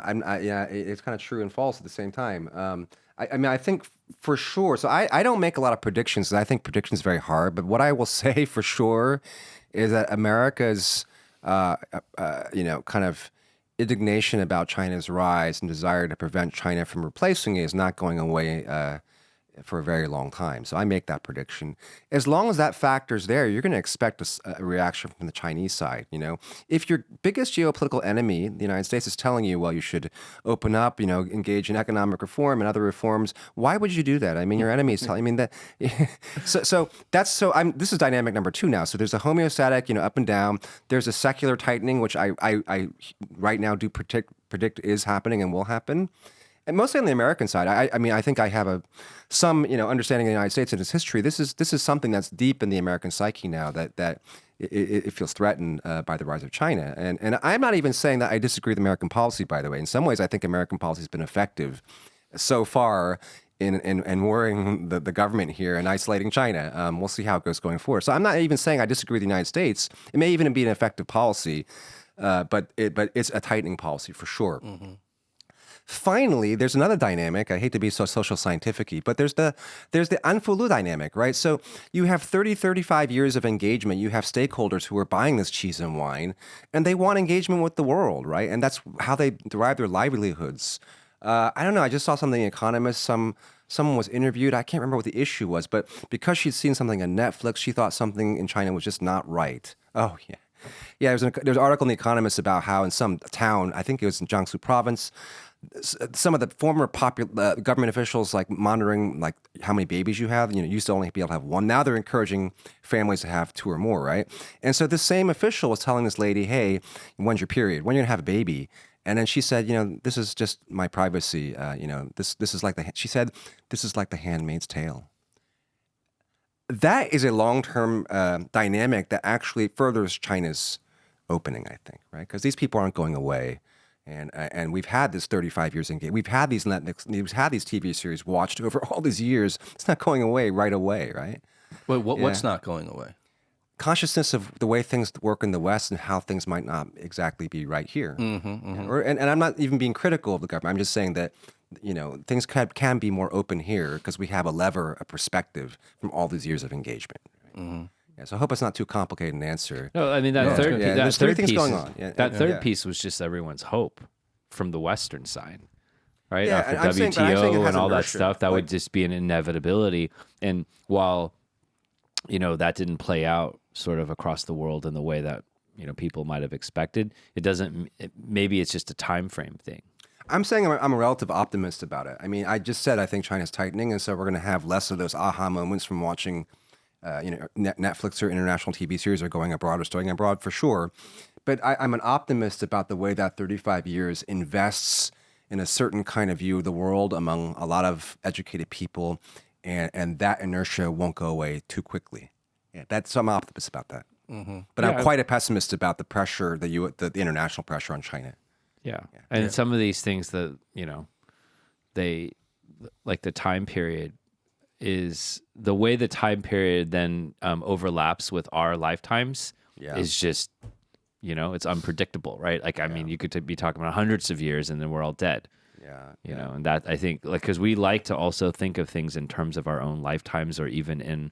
[SPEAKER 2] It's kind of true and false at the same time. I think for sure. So I don't make a lot of predictions. I think predictions are very hard. But what I will say for sure is that America's, kind of indignation about China's rise and desire to prevent China from replacing it is not going away for a very long time. So I make that prediction. As long as that factor's there, you're going to expect a reaction from the Chinese side. If your biggest geopolitical enemy, the United States, is telling you, well, you should open up, engage in economic reform and other reforms, why would you do that? I mean, your enemy is telling. That. This is dynamic number two now. So there's a homeostatic, up and down. There's a secular tightening, which I right now do predict is happening and will happen. And mostly on the American side, I think I have some understanding of the United States and its history. This is something that's deep in the American psyche now that it feels threatened by the rise of China. And I'm not even saying that I disagree with American policy, by the way. In some ways, I think American policy has been effective so far in worrying the government here and isolating China. We'll see how it goes going forward. So I'm not even saying I disagree with the United States. It may even be an effective policy, but it's a tightening policy for sure. Mm-hmm. Finally, there's another dynamic. I hate to be so social scientific-y, but there's the Anfulu dynamic, right? So you have 30, 35 years of engagement. You have stakeholders who are buying this cheese and wine, and they want engagement with the world, right? And that's how they derive their livelihoods. I don't know. I just saw something in The Economist. Someone was interviewed. I can't remember what the issue was, but because she'd seen something on Netflix, she thought something in China was just not right. Oh, yeah. Yeah, there's an article in The Economist about how in some town, I think it was in Jiangsu province, some of the former government officials like monitoring like how many babies you have. Used to only be able to have one. Now they're encouraging families to have two or more, right? And so this same official was telling this lady, "Hey, when's your period? When are you gonna have a baby?" And then she said, "This is just my privacy. This is like she said, this is like the Handmaid's Tale." That is a long-term dynamic that actually furthers China's opening, I think, right? Because these people aren't going away. And we've had this 35 years engaged. We've had these Netflix, we've had these TV series watched over all these years. It's not going away right away, right?
[SPEAKER 1] Wait, what's not going away?
[SPEAKER 2] Consciousness of the way things work in the West and how things might not exactly be right here. And I'm not even being critical of the government. I'm just saying that, things can be more open here because we have a lever, a perspective from all these years of engagement. Right? Yeah, so I hope it's not too complicated an answer.
[SPEAKER 3] No, I mean that third
[SPEAKER 2] Yeah,
[SPEAKER 3] that
[SPEAKER 2] there's
[SPEAKER 3] third
[SPEAKER 2] things
[SPEAKER 3] piece
[SPEAKER 2] going
[SPEAKER 3] is-
[SPEAKER 2] on. Yeah,
[SPEAKER 3] that
[SPEAKER 2] yeah,
[SPEAKER 3] third
[SPEAKER 2] yeah.
[SPEAKER 3] piece was just everyone's hope from the Western side, right?
[SPEAKER 2] Yeah,
[SPEAKER 3] After
[SPEAKER 2] I'm saying- but I'm saying it
[SPEAKER 3] WTO
[SPEAKER 2] has
[SPEAKER 3] and all that
[SPEAKER 2] inertia.
[SPEAKER 3] stuff, that
[SPEAKER 2] Like-
[SPEAKER 3] would just be an inevitability. And while that didn't play out sort of across the world in the way that people might have expected, it doesn't. Maybe it's just a time frame thing.
[SPEAKER 2] I'm saying I'm a relative optimist about it. I mean, I just said I think China's tightening, and so we're going to have less of those aha moments from watching, Netflix or international TV series or going abroad or staying abroad for sure. But I'm an optimist about the way that 35 years invests in a certain kind of view of the world among a lot of educated people, and that inertia won't go away too quickly. Yeah, so I'm optimist about that. But I'm quite a pessimist about the pressure, the international pressure on China.
[SPEAKER 3] Yeah. And some of these things that, they like the time period is the way the time period then overlaps with our lifetimes is just, it's unpredictable, right? Like, I mean, you could be talking about hundreds of years and then we're all dead.
[SPEAKER 2] Yeah.
[SPEAKER 3] And that I think because we like to also think of things in terms of our own lifetimes or even in,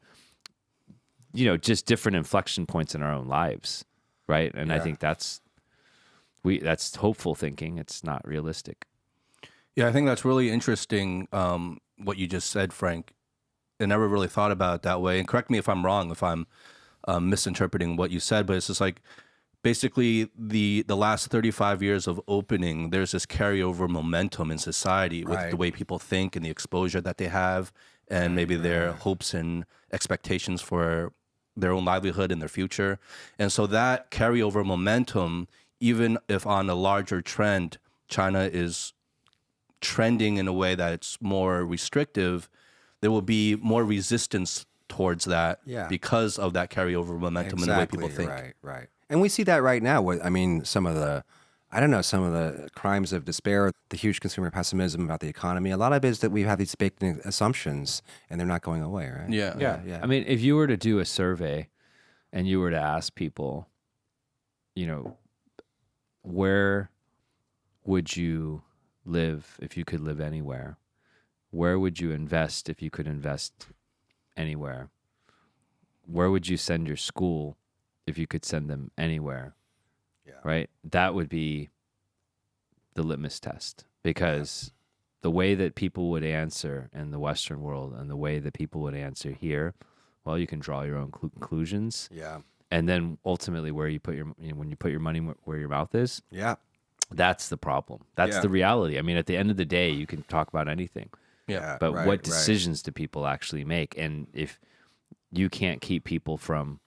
[SPEAKER 3] just different inflection points in our own lives. Right. And I think that's hopeful thinking. It's not realistic.
[SPEAKER 1] Yeah, I think that's really interesting, what you just said, Frank. I never really thought about it that way. And correct me if I'm wrong, if I'm misinterpreting what you said, but it's just like basically the last 35 years of opening, there's this carryover momentum in society with the way people think and the exposure that they have and maybe their hopes and expectations for their own livelihood and their future. And so that carryover momentum, even if on a larger trend, China is trending in a way that it's more restrictive, there will be more resistance towards that because of that carryover momentum and the way people think.
[SPEAKER 2] Right. And we see that right now with, some of the crimes of despair, the huge consumer pessimism about the economy. A lot of it is that we have these baked in assumptions and they're not going away, right?
[SPEAKER 1] Yeah.
[SPEAKER 3] I mean, if you were to do a survey and you were to ask people, where would you live if you could live anywhere? Where would you invest if you could invest anywhere? Where would you send your school if you could send them anywhere? Right? That would be the litmus test, because the way that people would answer in the Western world and the way that people would answer here, well, you can draw your own conclusions.
[SPEAKER 2] Yeah.
[SPEAKER 3] And then ultimately where you put when you put your money where your mouth is, that's the problem. That's the reality. I mean, at the end of the day, you can talk about anything.
[SPEAKER 1] Yeah.
[SPEAKER 3] But what decisions do people actually make? And if you can't keep people from,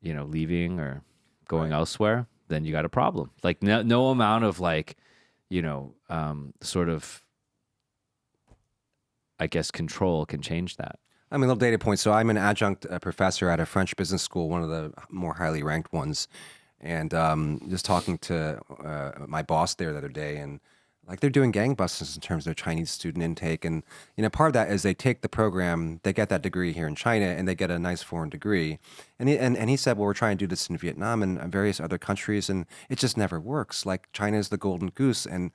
[SPEAKER 3] leaving or going elsewhere, then you got a problem. Like no amount of sort of, I guess, control can change that.
[SPEAKER 2] Little data point. So I'm an adjunct professor at a French business school, one of the more highly ranked ones. And just talking to my boss there the other day, and they're doing gangbusters in terms of their Chinese student intake. And, part of that is they take the program, they get that degree here in China, and they get a nice foreign degree. And he said, well, we're trying to do this in Vietnam and various other countries, and it just never works. Like, China is the golden goose, and,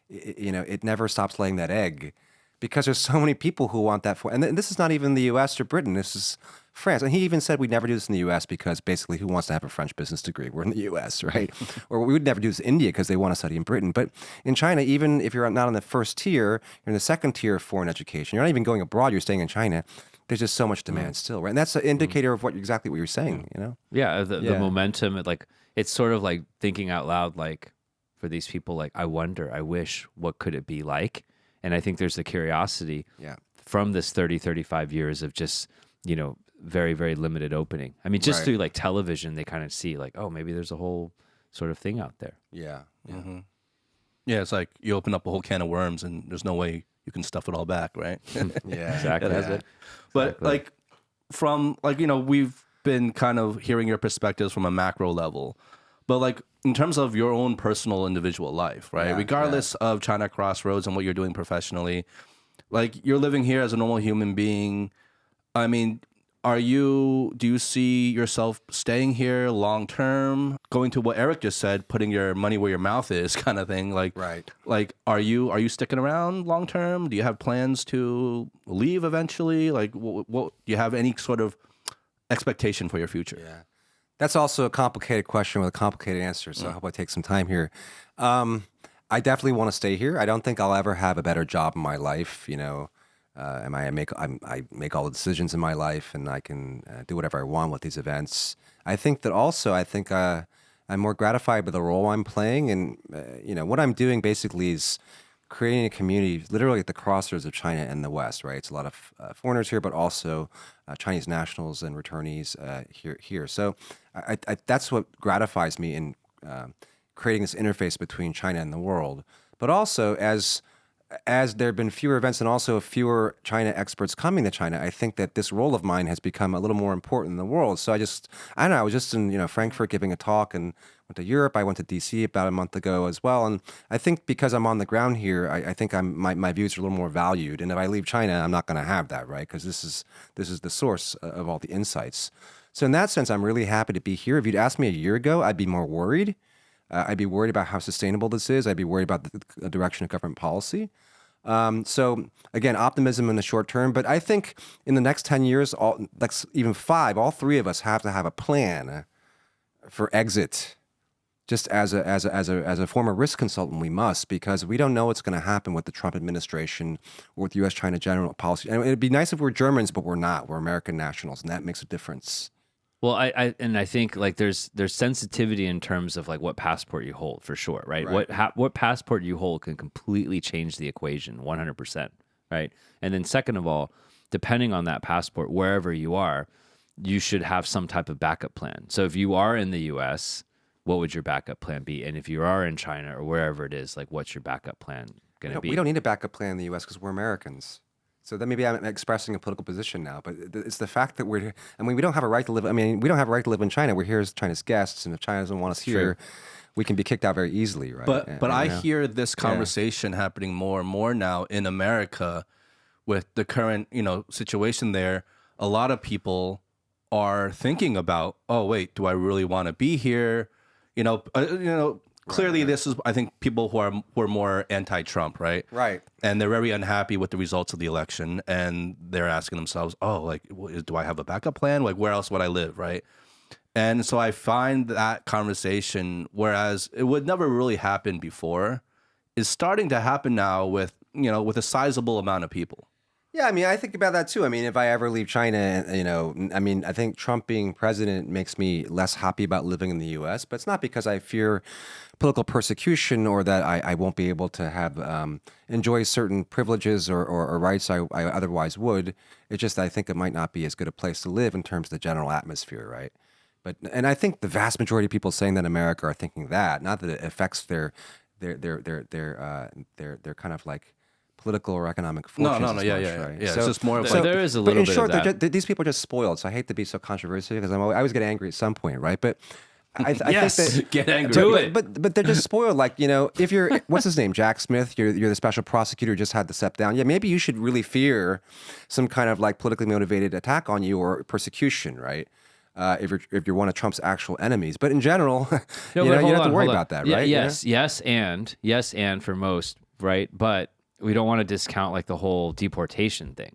[SPEAKER 2] it never stops laying that egg because there's so many people who want that. And this is not even the U.S. or Britain. This is France. And he even said we'd never do this in the U.S. because basically who wants to have a French business degree? We're in the U.S., right? Or we would never do this in India because they want to study in Britain. But in China, even if you're not on the first tier, you're in the second tier of foreign education. You're not even going abroad. You're staying in China. There's just so much demand still, right? And that's an indicator of exactly what you're saying,
[SPEAKER 3] Yeah, the momentum, it's sort of like thinking out loud, for these people, I wonder, I wish, what could it be like? And I think there's the curiosity from this 35 years of just, very, very limited opening. I mean, just through television, they kind of see oh, maybe there's a whole sort of thing out there.
[SPEAKER 2] Yeah.
[SPEAKER 1] Mm-hmm. Yeah, it's like you open up a whole can of worms and there's no way you can stuff it all back, right?
[SPEAKER 2] Yeah,
[SPEAKER 3] exactly.
[SPEAKER 1] But from we've been kind of hearing your perspectives from a macro level, But like in terms of your own personal individual life, right?
[SPEAKER 2] Yeah,
[SPEAKER 1] Regardless of China Crossroads and what you're doing professionally, like you're living here as a normal human being. I mean, do you see yourself staying here long term? Going to what Eric just said, putting your money where your mouth is kind of thing. Like,
[SPEAKER 2] Right.
[SPEAKER 1] like, are you sticking around long term? Do you have plans to leave eventually? Like, what do you have any sort of expectation for your future?
[SPEAKER 2] Yeah. That's also a complicated question with a complicated answer. So I hope I take some time here. I definitely want to stay here. I don't think I'll ever have a better job in my life. I make all the decisions in my life, and I can do whatever I want with these events. I think I'm more gratified by the role I'm playing, and what I'm doing basically is creating a community literally at the crossroads of China and the West. Right, it's a lot of foreigners here, but also Chinese nationals and returnees here. So that's what gratifies me in creating this interface between China and the world. But also as there have been fewer events and also fewer China experts coming to China, I think that this role of mine has become a little more important in the world. So I don't know, I was just in Frankfurt giving a talk and went to Europe. I went to DC about a month ago as well. And I think because I'm on the ground here, I think my views are a little more valued. And if I leave China, I'm not going to have that, right? Because this is the source of all the insights. So in that sense, I'm really happy to be here. If you'd asked me a year ago, I'd be more worried. I'd be worried about how sustainable this is. I'd be worried about the direction of government policy. So again, optimism in the short term, but I think in the next 10 years, even 5, all 3 of us have to have a plan for exit. Just as a former risk consultant, we must, because we don't know what's going to happen with the Trump administration or with U.S.-China general policy. And it'd be nice if we're Germans, but we're not. We're American nationals, and that makes a difference.
[SPEAKER 3] Well, I think like there's sensitivity in terms of like what passport you hold for sure, right? What passport you hold can completely change the equation 100%, right? And then second of all, depending on that passport, wherever you are, you should have some type of backup plan. So if you are in the U.S., what would your backup plan be? And if you are in China or wherever it is, like what's your backup plan going to be?
[SPEAKER 2] We don't need a backup plan in the U.S. because we're Americans. So then maybe I'm expressing a political position now, but it's the fact that we don't have a right to live. We don't have a right to live in China. We're here as China's guests, and if China doesn't want us here, we can be kicked out very easily, right?
[SPEAKER 1] But I hear this conversation happening more and more now in America with the current, situation there. A lot of people are thinking about, oh wait, do I really want to be here? Clearly, this is, I think, people who are more anti-Trump, right?
[SPEAKER 2] Right.
[SPEAKER 1] And they're very unhappy with the results of the election, and they're asking themselves, "Oh, like, do I have a backup plan? Like, where else would I live?" Right? And so I find that conversation, whereas it would never really happen before, is starting to happen now with a sizable amount of people.
[SPEAKER 2] Yeah, I think about that too. If I ever leave China, I think Trump being president makes me less happy about living in the U.S., but it's not because I fear political persecution or that I won't be able to have enjoy certain privileges or rights I otherwise would. It's just that I think it might not be as good a place to live in terms of the general atmosphere, right? And I think the vast majority of people saying that in America are thinking that, not that it affects their kind of like political or economic fortunes.
[SPEAKER 1] No,
[SPEAKER 2] as much,
[SPEAKER 1] yeah.
[SPEAKER 2] right?
[SPEAKER 1] It's just more of
[SPEAKER 3] So there is a little
[SPEAKER 2] but in short,
[SPEAKER 3] bit of that.
[SPEAKER 2] these people are just spoiled. So I hate to be so controversial because I always get angry at some point, right? But I
[SPEAKER 3] Yes,
[SPEAKER 2] think that
[SPEAKER 3] get angry.
[SPEAKER 2] but-
[SPEAKER 3] Do
[SPEAKER 2] but,
[SPEAKER 3] it.
[SPEAKER 2] But they're just spoiled. Like if you're what's his name, Jack Smith, you're the special prosecutor who just had to step down. Yeah, maybe you should really fear some kind of like politically motivated attack on you or persecution, right? If you're one of Trump's actual enemies. But in general, you don't have to worry about that, right?
[SPEAKER 3] Yes, and for most, right? But we don't want to discount like the whole deportation thing,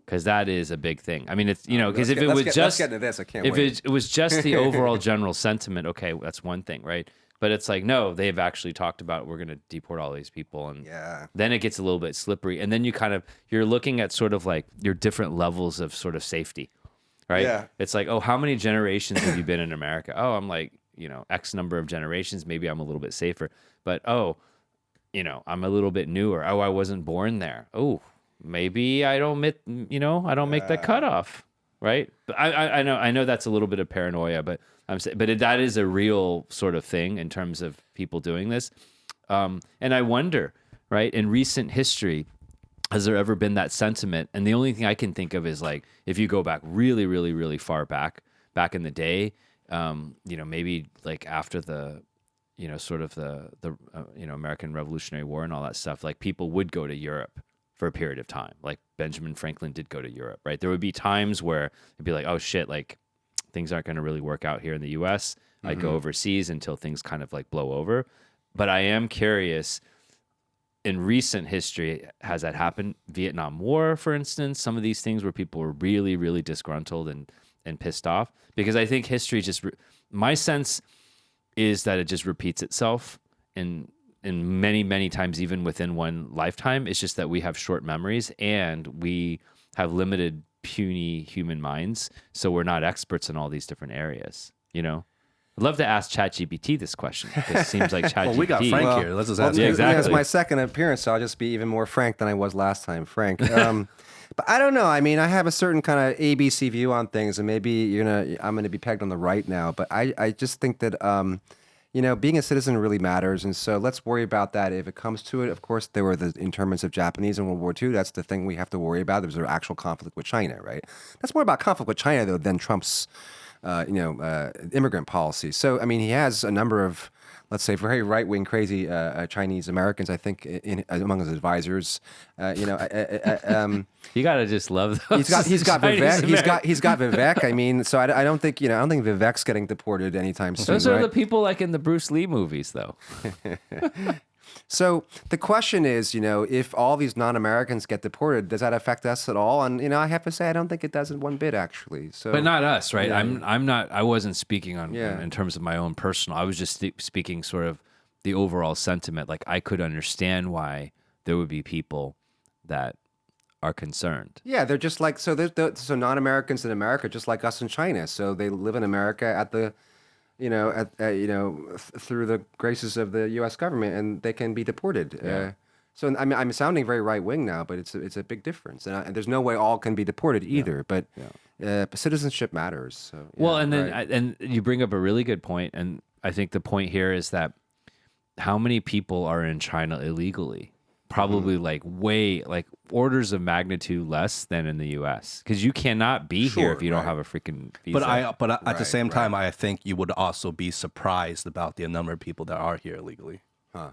[SPEAKER 3] because that is a big thing. It's because if it was just
[SPEAKER 2] let's get into this, I can't
[SPEAKER 3] if
[SPEAKER 2] wait.
[SPEAKER 3] it was just the overall general sentiment, okay, that's one thing, right? But it's like, no, they've actually talked about we're going to deport all these people, and then it gets a little bit slippery, and then you're looking at sort of like your different levels of sort of safety, right?
[SPEAKER 2] Yeah.
[SPEAKER 3] It's like, oh, how many generations have you been in America? Oh, I'm like, X number of generations, maybe I'm a little bit safer, but I'm a little bit newer. Oh, I wasn't born there. Oh, maybe I don't make that cutoff, right? But I know that's a little bit of paranoia, but that is a real sort of thing in terms of people doing this. And I wonder, right, in recent history, has there ever been that sentiment? And the only thing I can think of is like, if you go back really, really, really far back in the day, maybe like after the, sort of the American Revolutionary War and all that stuff, like people would go to Europe for a period of time. Like Benjamin Franklin did go to Europe, right? There would be times where it'd be like, oh shit, like things aren't going to really work out here in the US. I go overseas until things kind of like blow over. But I am curious, in recent history, has that happened? Vietnam War, for instance, some of these things where people were really, really disgruntled and pissed off. Because I think history my sense is that it just repeats itself in many, many times, even within one lifetime. It's just that we have short memories and we have limited, puny human minds. So we're not experts in all these different areas, I'd love to ask ChatGPT this question because it seems like ChatGPT.
[SPEAKER 1] Well, we got Frank here. Let's just ask
[SPEAKER 3] yeah,
[SPEAKER 1] him.
[SPEAKER 3] exactly.
[SPEAKER 2] It's my second appearance, so I'll just be even more frank than I was last time, Frank. But I don't know. I mean, I have a certain kind of ABC view on things, and maybe I'm gonna be pegged on the right now. But I just think that being a citizen really matters, and so let's worry about that if it comes to it. Of course, there were the internments of Japanese in World War II. That's the thing we have to worry about. There's an actual conflict with China, right? That's more about conflict with China though than Trump's immigrant policy. So, I mean, he has a number of, let's say, very right-wing, crazy Chinese Americans, I think, among his advisors.
[SPEAKER 3] You gotta just love those.
[SPEAKER 2] He's got
[SPEAKER 3] Chinese
[SPEAKER 2] Vivek. He's got Vivek. I mean, so I don't think Vivek's getting deported anytime soon.
[SPEAKER 3] Those are
[SPEAKER 2] right?
[SPEAKER 3] the people like in the Bruce Lee movies, though.
[SPEAKER 2] So the question is, if all these non-Americans get deported, does that affect us at all? And I have to say, I don't think it does one bit, actually. So,
[SPEAKER 3] but not us, right?
[SPEAKER 2] Yeah.
[SPEAKER 3] I'm not. I wasn't speaking on
[SPEAKER 2] Yeah.
[SPEAKER 3] in terms of my own personal. I was just speaking sort of the overall sentiment. Like I could understand why there would be people that are concerned.
[SPEAKER 2] Yeah, they're just like so non-Americans in America, just like us in China. So they live in America at the through the graces of the U.S. government, and they can be deported.
[SPEAKER 3] Yeah.
[SPEAKER 2] So I'm sounding very right wing now, but it's a big difference, and there's no way all can be deported either. But citizenship matters. So, yeah,
[SPEAKER 3] Well, and then
[SPEAKER 2] right.
[SPEAKER 3] and you bring up a really good point, and I think the point here is that how many people are in China illegally? Probably like orders of magnitude less than in the U.S. because you cannot be here if you don't have a freaking visa.
[SPEAKER 1] But at the same time,
[SPEAKER 2] right.
[SPEAKER 1] I think you would also be surprised about the number of people that are here illegally.
[SPEAKER 2] Huh.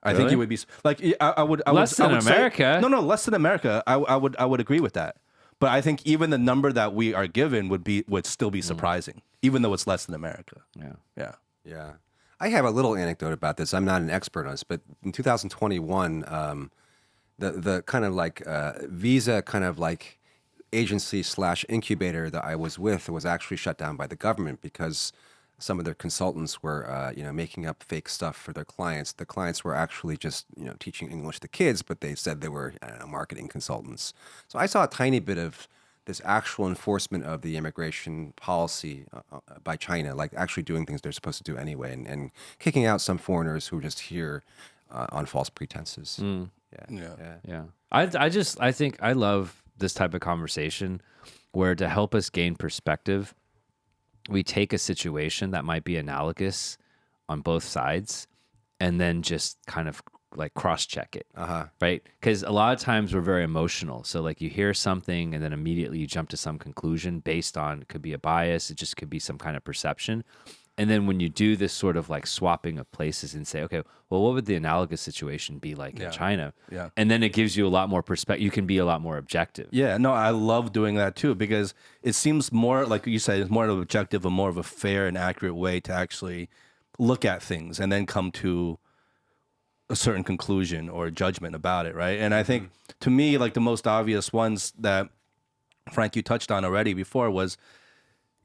[SPEAKER 1] I think you would be like I would
[SPEAKER 3] Less than America.
[SPEAKER 1] No, less than America. I would agree with that. But I think even the number that we are given would still be surprising, even though it's less than America.
[SPEAKER 3] Yeah.
[SPEAKER 2] Yeah. I have a little anecdote about this. I'm not an expert on this, but in 2021, the kind of like visa kind of like agency / incubator that I was with was actually shut down by the government because some of their consultants were, making up fake stuff for their clients. The clients were actually just, teaching English to kids, but they said they were, marketing consultants. So I saw a tiny bit of this actual enforcement of the immigration policy by China, like actually doing things they're supposed to do anyway, and kicking out some foreigners who were just here on false pretenses.
[SPEAKER 3] Yeah. I think I love this type of conversation where to help us gain perspective, we take a situation that might be analogous on both sides and then just kind of like cross-check it, right? Because a lot of times we're very emotional. So like you hear something and then immediately you jump to some conclusion based on, it could be a bias, it just could be some kind of perception. And then when you do this sort of like swapping of places and say, okay, well, what would the analogous situation be like in China?
[SPEAKER 1] Yeah.
[SPEAKER 3] And then it gives you a lot more perspective. You can be a lot more objective.
[SPEAKER 1] Yeah, no, I love doing that too because it seems more, like you said, it's more of an objective and more of a fair and accurate way to actually look at things and then come to a certain conclusion or judgment about it, right? And I think to me, like the most obvious ones that Frank, you touched on already before was,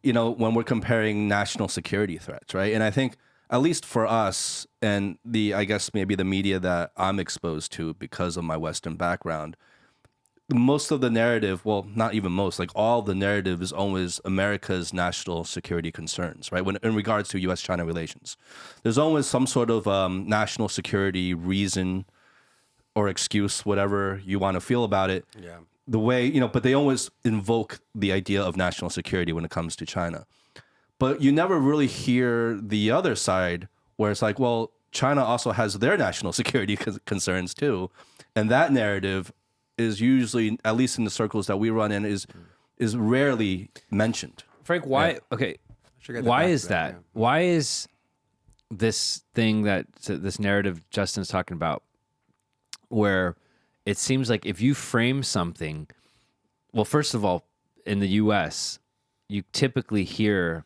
[SPEAKER 1] when we're comparing national security threats, right? And I think at least for us and I guess maybe the media that I'm exposed to because of my Western background, most of the narrative, well, not even most, like all the narrative is always America's national security concerns, right? When in regards to U.S.-China relations, there's always some sort of national security reason or excuse, whatever you want to feel about it.
[SPEAKER 2] Yeah.
[SPEAKER 1] The way, but they always invoke the idea of national security when it comes to China. But you never really hear the other side where it's like, well, China also has their national security concerns too. And that narrative is usually, at least in the circles that we run in, is rarely mentioned.
[SPEAKER 3] Frank, why? Okay,
[SPEAKER 2] Sure, get
[SPEAKER 3] why
[SPEAKER 2] back to
[SPEAKER 3] is that?
[SPEAKER 2] yeah.
[SPEAKER 3] Why is this thing this narrative Justin's talking about, where it seems like if you frame something, well, first of all, in the U.S., you typically hear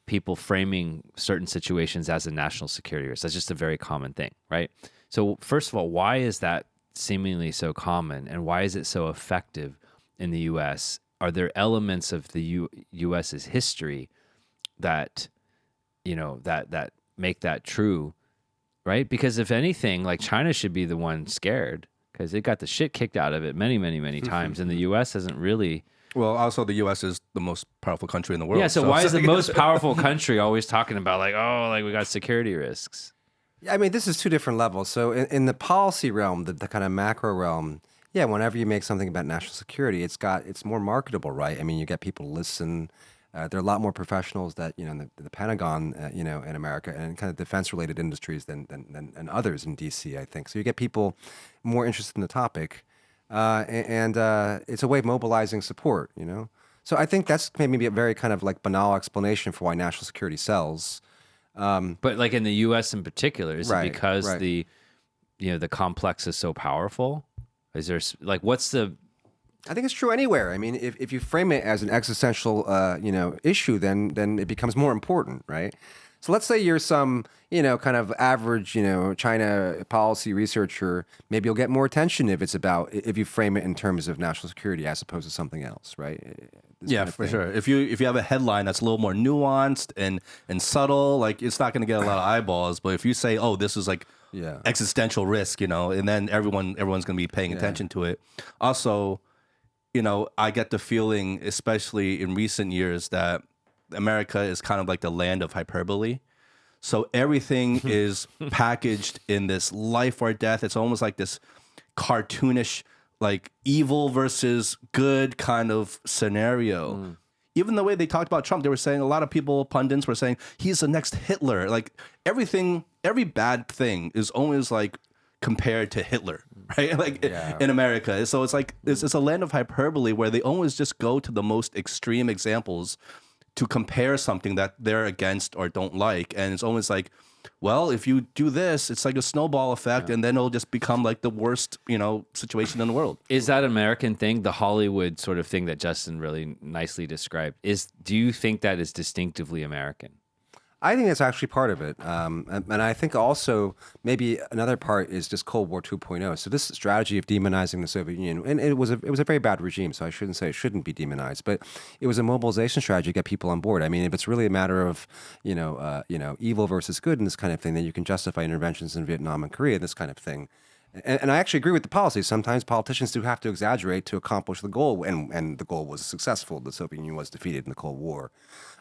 [SPEAKER 3] people framing certain situations as a national security risk. That's just a very common thing, right? So first of all, why is that seemingly so common, and why is it so effective in the U.S.? Are there elements of the U.S.'s history that that make that true, right? Because if anything, like China should be the one scared because it got the shit kicked out of it many, many, many times, and the U.S. hasn't really.
[SPEAKER 1] Well, also the U.S. is the most powerful country in the world.
[SPEAKER 3] Yeah, so why is the most powerful country always talking about like we got security risks?
[SPEAKER 2] Yeah, I mean, this is two different levels. So in the policy realm, the kind of macro realm, yeah, whenever you make something about national security, it's more marketable, right? I mean, you get people to listen. There are a lot more professionals that in the Pentagon, in America, and kind of defense-related industries than others in D.C. I think so. You get people more interested in the topic, and it's a way of mobilizing support. So I think that's maybe a very kind of like banal explanation for why national security sells.
[SPEAKER 3] But like in the U.S. in particular, is it
[SPEAKER 2] Right,
[SPEAKER 3] because
[SPEAKER 2] right.
[SPEAKER 3] the complex is so powerful? Is there like what's the
[SPEAKER 2] I think it's true anywhere. I mean, if you frame it as an existential, issue, then it becomes more important, right? So let's say you're some, kind of average, China policy researcher. Maybe you'll get more attention if you frame it in terms of national security as opposed to something else, right? This
[SPEAKER 1] Yeah,
[SPEAKER 2] kind of
[SPEAKER 1] for
[SPEAKER 2] thing.
[SPEAKER 1] sure. If you have a headline that's a little more nuanced and subtle, like it's not going to get a lot of eyeballs. But if you say, "Oh, this is like
[SPEAKER 2] Yeah.
[SPEAKER 1] existential risk," and then everyone's going to be paying attention to it. Also, I get the feeling, especially in recent years, that America is kind of like the land of hyperbole. So everything is packaged in this life or death. It's almost like this cartoonish, like evil versus good kind of scenario. Even the way they talked about Trump, they were saying, a lot of people, pundits were saying, he's the next Hitler. Like every bad thing is always like compared to Hitler, right? Like in America. So it's like, it's a land of hyperbole where they always just go to the most extreme examples to compare something that they're against or don't like. And it's almost like, well, if you do this, it's like a snowball effect, and then it'll just become like the worst, situation in the world.
[SPEAKER 3] is that American thing, the Hollywood sort of thing that Justin really nicely described? Do you think that is distinctively American?
[SPEAKER 2] I think that's actually part of it. And I think also maybe another part is just Cold War 2.0. So this strategy of demonizing the Soviet Union, and it was a very bad regime, so I shouldn't say it shouldn't be demonized, but it was a mobilization strategy to get people on board. I mean, if it's really a matter of, evil versus good and this kind of thing, then you can justify interventions in Vietnam and Korea, this kind of thing. And I actually agree with the policy. Sometimes politicians do have to exaggerate to accomplish the goal, and the goal was successful. The Soviet Union was defeated in the Cold War.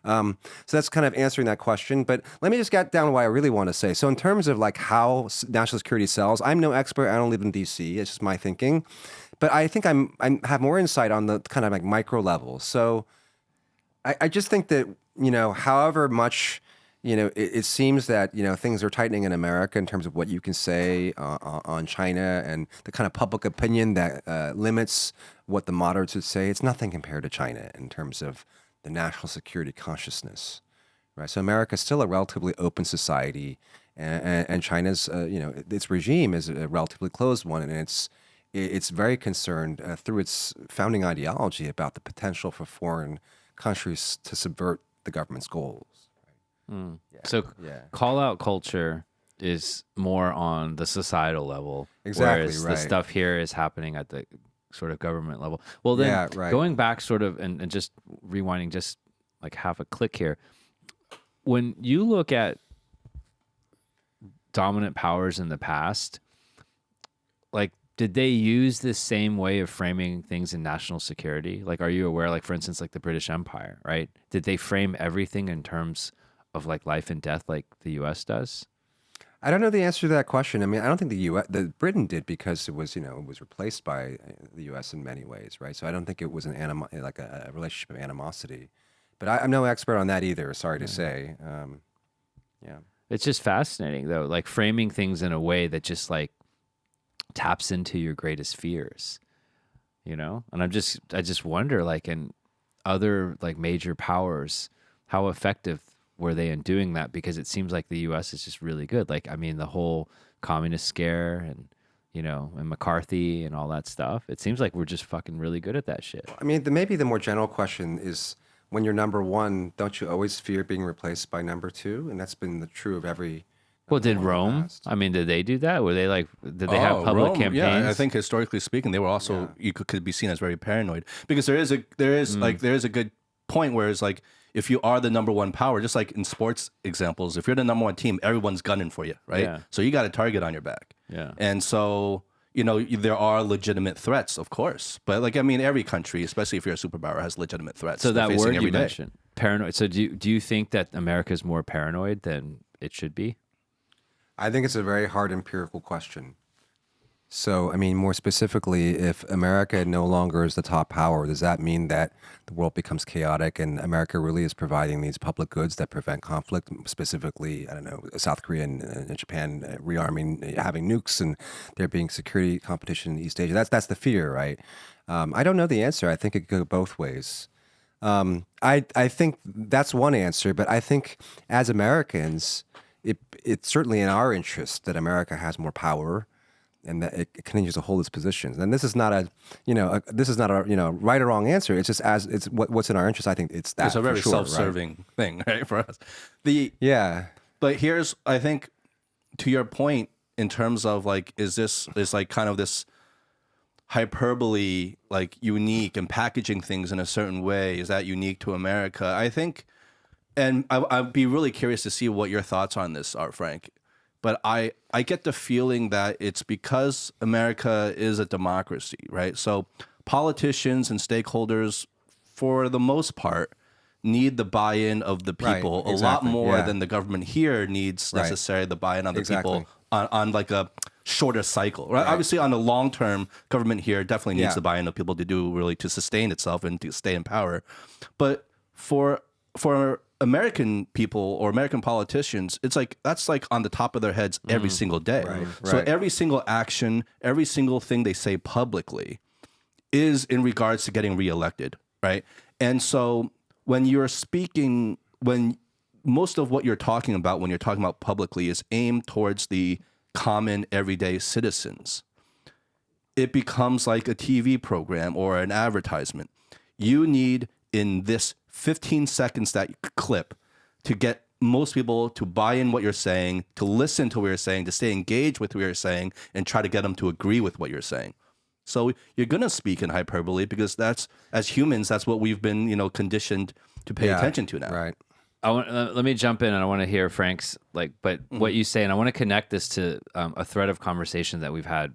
[SPEAKER 2] So that's kind of answering that question. But let me just get down to what I really want to say. So in terms of like how national security sells, I'm no expert. I don't live in D.C. It's just my thinking. But I think I have more insight on the kind of like micro level. So I just think that, however much it seems that things are tightening in America in terms of what you can say on China and the kind of public opinion that limits what the moderates would say. It's nothing compared to China in terms of the national security consciousness, right? So America's still a relatively open society, and China's its regime is a relatively closed one, and it's very concerned through its founding ideology about the potential for foreign countries to subvert the government's goals.
[SPEAKER 3] So call out culture is more on the societal level.
[SPEAKER 2] Exactly,
[SPEAKER 3] Whereas the
[SPEAKER 2] right.
[SPEAKER 3] stuff here is happening at the sort of government level. Well, then
[SPEAKER 2] Yeah, right.
[SPEAKER 3] going back sort of and just rewinding just like half a click here. When you look at dominant powers in the past, like, did they use this same way of framing things in national security? Like, are you aware, like, for instance, like the British Empire, right? Did they frame everything in terms of like life and death like the U.S. does?
[SPEAKER 2] I don't know the answer to that question. I mean, I don't think the Britain did because it was replaced by the U.S. in many ways, right? So I don't think it was like a relationship of animosity. But I'm no expert on that either. Sorry to say. Yeah.
[SPEAKER 3] It's just fascinating though, like framing things in a way that just like taps into your greatest fears, And I just wonder, like in other like major powers, how effective were they in doing that? Because it seems like the U.S. is just really good. Like, I mean, the whole communist scare and, you know, and McCarthy and all that stuff. It seems like we're just fucking really good at that shit.
[SPEAKER 2] I mean, maybe the more general question is, when you're number one, don't you always fear being replaced by number two? And that's been true of every.
[SPEAKER 3] Well, did Rome? I mean, did they do that? Were they like? Did they have public
[SPEAKER 1] Rome,
[SPEAKER 3] campaigns?
[SPEAKER 1] Yeah, I think historically speaking, they were also you could be seen as very paranoid because there is a good point where it's like if you are the number one power, just like in sports examples, if you're the number one team, everyone's gunning for you, right?
[SPEAKER 3] Yeah.
[SPEAKER 1] So you got a target on your back.
[SPEAKER 3] Yeah.
[SPEAKER 1] And so you know there are legitimate threats, of course, but like I mean, every country, especially if you're a superpower, has legitimate threats.
[SPEAKER 3] So
[SPEAKER 1] they're
[SPEAKER 3] that
[SPEAKER 1] facing
[SPEAKER 3] word
[SPEAKER 1] every
[SPEAKER 3] you
[SPEAKER 1] day.
[SPEAKER 3] mentioned, paranoid. So do you think that America is more paranoid than it should be?
[SPEAKER 2] I think it's a very hard empirical question. So, I mean, more specifically, if America no longer is the top power, does that mean that the world becomes chaotic and America really is providing these public goods that prevent conflict? Specifically, I don't know, South Korea and Japan rearming, having nukes, and there being security competition in East Asia. That's the fear, right? I don't know the answer. I think it could go both ways. I think that's one answer, but I think as Americans, it's certainly in our interest that America has more power and that it continues to hold its positions. And this is not a right or wrong answer. It's just it's what's in our interest. I think it's that.
[SPEAKER 1] It's a very
[SPEAKER 2] for sure,
[SPEAKER 1] self-serving thing, right, for us.
[SPEAKER 2] Yeah.
[SPEAKER 1] But here's, I think, to your point, in terms of like, is like kind of this hyperbole, like unique and packaging things in a certain way? Is that unique to America? I think, and I'd be really curious to see what your thoughts on this are, Frank. But I get the feeling that it's because America is a democracy, right? So politicians and stakeholders, for the most part, need the buy-in of the people
[SPEAKER 2] Right,
[SPEAKER 1] a lot
[SPEAKER 2] exactly,
[SPEAKER 1] more
[SPEAKER 2] yeah.
[SPEAKER 1] than the government here needs necessarily the buy-in of the
[SPEAKER 2] Exactly.
[SPEAKER 1] people on like a shorter cycle, right? Obviously, on the long term, government here definitely needs the buy-in of people to sustain itself and to stay in power. But for American people or American politicians, it's like that's like on the top of their heads every single day. So every single action, every single thing they say publicly is in regards to getting reelected, right? And so when you're speaking, when most of what you're talking about when you're talking about publicly is aimed towards the common everyday citizens, it becomes like a TV program or an advertisement. You need in this 15 seconds that clip to get most people to buy in what you're saying, to listen to what you're saying, to stay engaged with what you're saying, and try to get them to agree with what you're saying. So you're going to speak in hyperbole because that's, as humans, that's what we've been, conditioned to pay attention to now.
[SPEAKER 2] Right.
[SPEAKER 3] Let me jump in and I want to hear Frank's what you say, and I want to connect this to a thread of conversation that we've had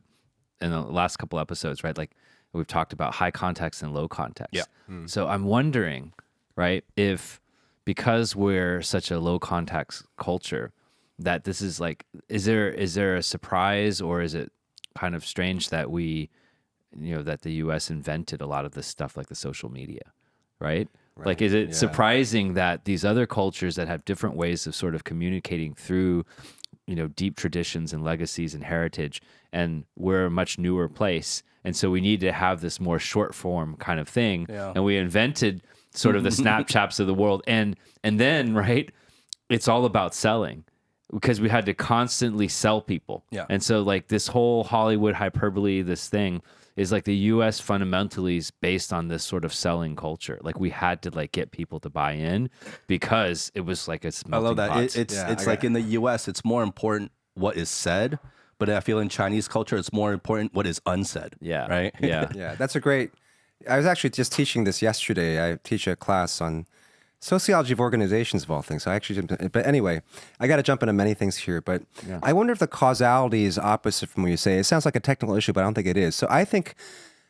[SPEAKER 3] in the last couple episodes, right? Like we've talked about high context and low context.
[SPEAKER 1] Yeah.
[SPEAKER 3] So I'm wondering, right, if because we're such a low context culture, that this is like, is there a surprise, or is it kind of strange that that the U.S. invented a lot of this stuff, like the social media, right? Like, is it surprising that these other cultures that have different ways of sort of communicating through, deep traditions and legacies and heritage, and we're a much newer place, and so we need to have this more short form kind of thing, and we invented sort of the Snapchats of the world, and then right, it's all about selling, because we had to constantly sell people, and so like this whole Hollywood hyperbole, this thing is like the U.S. fundamentally is based on this sort of selling culture. Like we had to like get people to buy in because it was like a
[SPEAKER 1] I love that.
[SPEAKER 3] pot.
[SPEAKER 1] It's like in the U.S., it's more important what is said, but I feel in Chinese culture, it's more important what is unsaid.
[SPEAKER 3] Yeah.
[SPEAKER 1] Right.
[SPEAKER 3] Yeah.
[SPEAKER 2] Yeah, that's a great. I was actually just teaching this yesterday. I teach a class on sociology of organizations of all things. So I actually didn't, but anyway, I got to jump into many things here. But I wonder if the causality is opposite from what you say. It sounds like a technical issue, but I don't think it is. So I think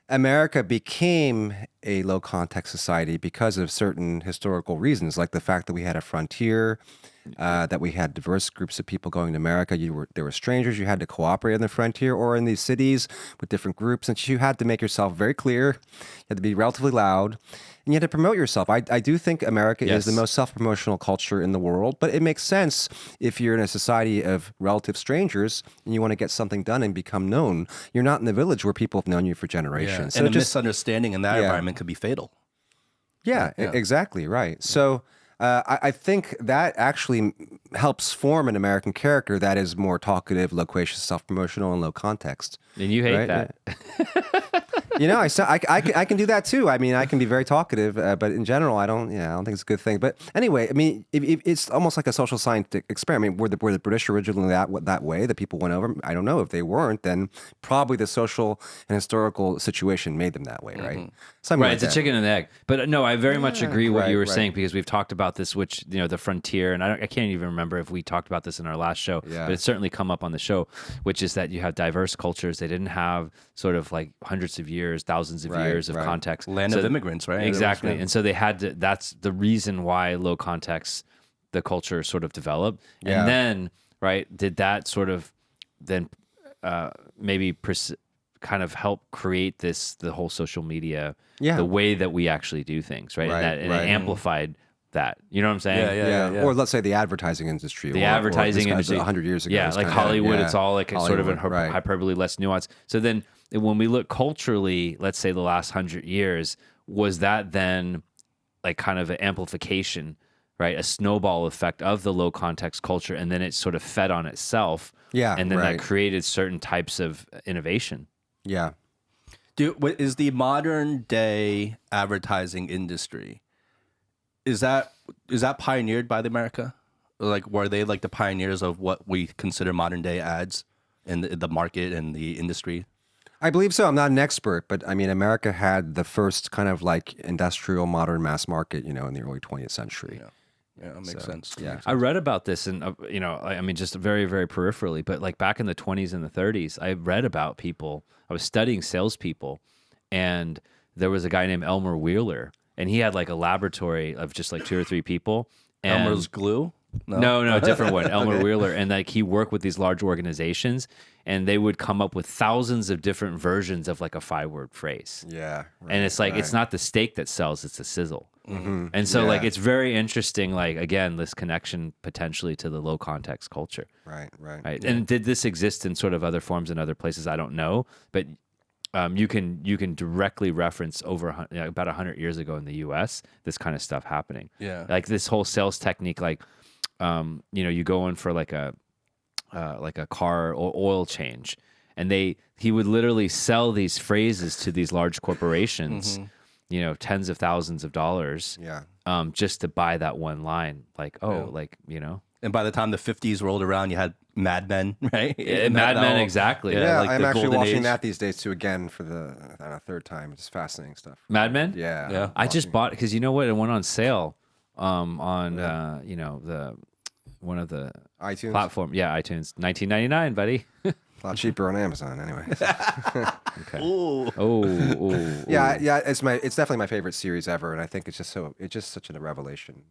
[SPEAKER 2] America became a low context society because of certain historical reasons, like the fact that we had a frontier, that we had diverse groups of people going to America. There were strangers. You had to cooperate on the frontier or in these cities with different groups, and you had to make yourself very clear. You had to be relatively loud, and you had to promote yourself. I do think America is the most self-promotional culture in the world, but it makes sense if you're in a society of relative strangers and you want to get something done and become known. You're not in the village where people have known you for generations.
[SPEAKER 1] And a misunderstanding in that environment could be fatal.
[SPEAKER 2] Yeah, exactly, right. So I think that actually helps form an American character that is more talkative, loquacious, self-promotional, and low context.
[SPEAKER 3] And you hate
[SPEAKER 2] Right?
[SPEAKER 3] that.
[SPEAKER 2] You know, I can do that too. I mean, I can be very talkative, but in general, I don't think it's a good thing. But anyway, I mean, it's almost like a social scientific experiment. Were the British originally that way? That people went over? I don't know. If they weren't, then probably the social and historical situation made them that way, right? Something
[SPEAKER 3] Right,
[SPEAKER 2] like
[SPEAKER 3] it's a
[SPEAKER 2] that.
[SPEAKER 3] chicken and egg. But no, I very much agree what you were
[SPEAKER 2] right.
[SPEAKER 3] saying, because we've talked about this, which, you know, the frontier, and I can't even remember if we talked about this in our last show,
[SPEAKER 2] Yeah.
[SPEAKER 3] but it's certainly come up on the show, which is that you have diverse cultures. They didn't have sort of like hundreds of years, thousands of years of context.
[SPEAKER 1] Land of immigrants, right?
[SPEAKER 3] Exactly.
[SPEAKER 1] Yeah.
[SPEAKER 3] And so they had to, that's the reason why low context, the culture sort of developed.
[SPEAKER 2] Yeah.
[SPEAKER 3] And then, right, did that sort of then maybe kind of help create the whole social media, the way that we actually do things, right? And it amplified that. You know what I'm saying?
[SPEAKER 1] Yeah.
[SPEAKER 2] Or let's say the advertising industry.
[SPEAKER 3] The advertising industry
[SPEAKER 2] 100 years ago.
[SPEAKER 3] Yeah,
[SPEAKER 2] was
[SPEAKER 3] like
[SPEAKER 2] kinda-
[SPEAKER 3] Hollywood, it's all like a sort of a
[SPEAKER 2] Hollywood, right.
[SPEAKER 3] hyperbole, less nuance. So then when we look culturally, let's say the last 100 years, was that then like kind of an amplification, right? A snowball effect of the low context culture, and then it sort of fed on itself.
[SPEAKER 2] Yeah,
[SPEAKER 3] And then
[SPEAKER 2] right.
[SPEAKER 3] that created certain types of innovation.
[SPEAKER 2] Yeah.
[SPEAKER 1] Is the modern day advertising industry, is that pioneered by the America? Like, were they like the pioneers of what we consider modern day ads in the market and the industry?
[SPEAKER 2] I believe so. I'm not an expert, but I mean, America had the first kind of like industrial modern mass market, you know, in the early 20th century.
[SPEAKER 1] Yeah, that makes sense.
[SPEAKER 2] Yeah.
[SPEAKER 3] I read about this, and you know, I mean, just very, very peripherally, but like back in the 20s and the 30s, I read about people. I was studying salespeople, and there was a guy named Elmer Wheeler, and he had like a laboratory of just like 2 or 3 people. And
[SPEAKER 1] Elmer's glue?
[SPEAKER 3] No, different one. Elmer Wheeler, and like he worked with these large organizations, and they would come up with thousands of different versions of like a 5-word phrase.
[SPEAKER 2] Yeah.
[SPEAKER 3] And it's like it's not the steak that sells; it's the sizzle. And so,
[SPEAKER 2] Yeah.
[SPEAKER 3] like, it's very interesting. Like, again, this connection potentially to the low context culture,
[SPEAKER 2] Right.
[SPEAKER 3] right? And did this exist in sort of other forms in other places? I don't know, but you can directly reference over about 100 years ago in the U.S. this kind of stuff happening.
[SPEAKER 1] Yeah.
[SPEAKER 3] Like this whole sales technique, like you know, you go in for like a car or oil change, and he would literally sell these phrases to these large corporations. You know, tens of thousands of dollars,
[SPEAKER 2] Yeah.
[SPEAKER 3] just to buy that one line. Like, like, you know,
[SPEAKER 1] And by the time the 50s rolled around, you had Mad Men, right?
[SPEAKER 3] Mad Men, exactly.
[SPEAKER 2] Yeah,
[SPEAKER 1] like
[SPEAKER 2] I'm
[SPEAKER 1] the
[SPEAKER 2] actually
[SPEAKER 1] golden
[SPEAKER 2] watching
[SPEAKER 1] age.
[SPEAKER 2] that these days too again for the third time. It's fascinating stuff.
[SPEAKER 3] Mad Men.
[SPEAKER 2] Yeah.
[SPEAKER 1] Yeah.
[SPEAKER 3] I just bought because you know what, it went on sale, on you know, one of the
[SPEAKER 2] iTunes.
[SPEAKER 3] platform. Yeah, iTunes, $19.99, buddy.
[SPEAKER 2] A lot cheaper on Amazon anyway.
[SPEAKER 3] Okay.
[SPEAKER 1] Ooh.
[SPEAKER 3] Oh.
[SPEAKER 2] Yeah, it's definitely my favorite series ever, and I think it's just such a revelation.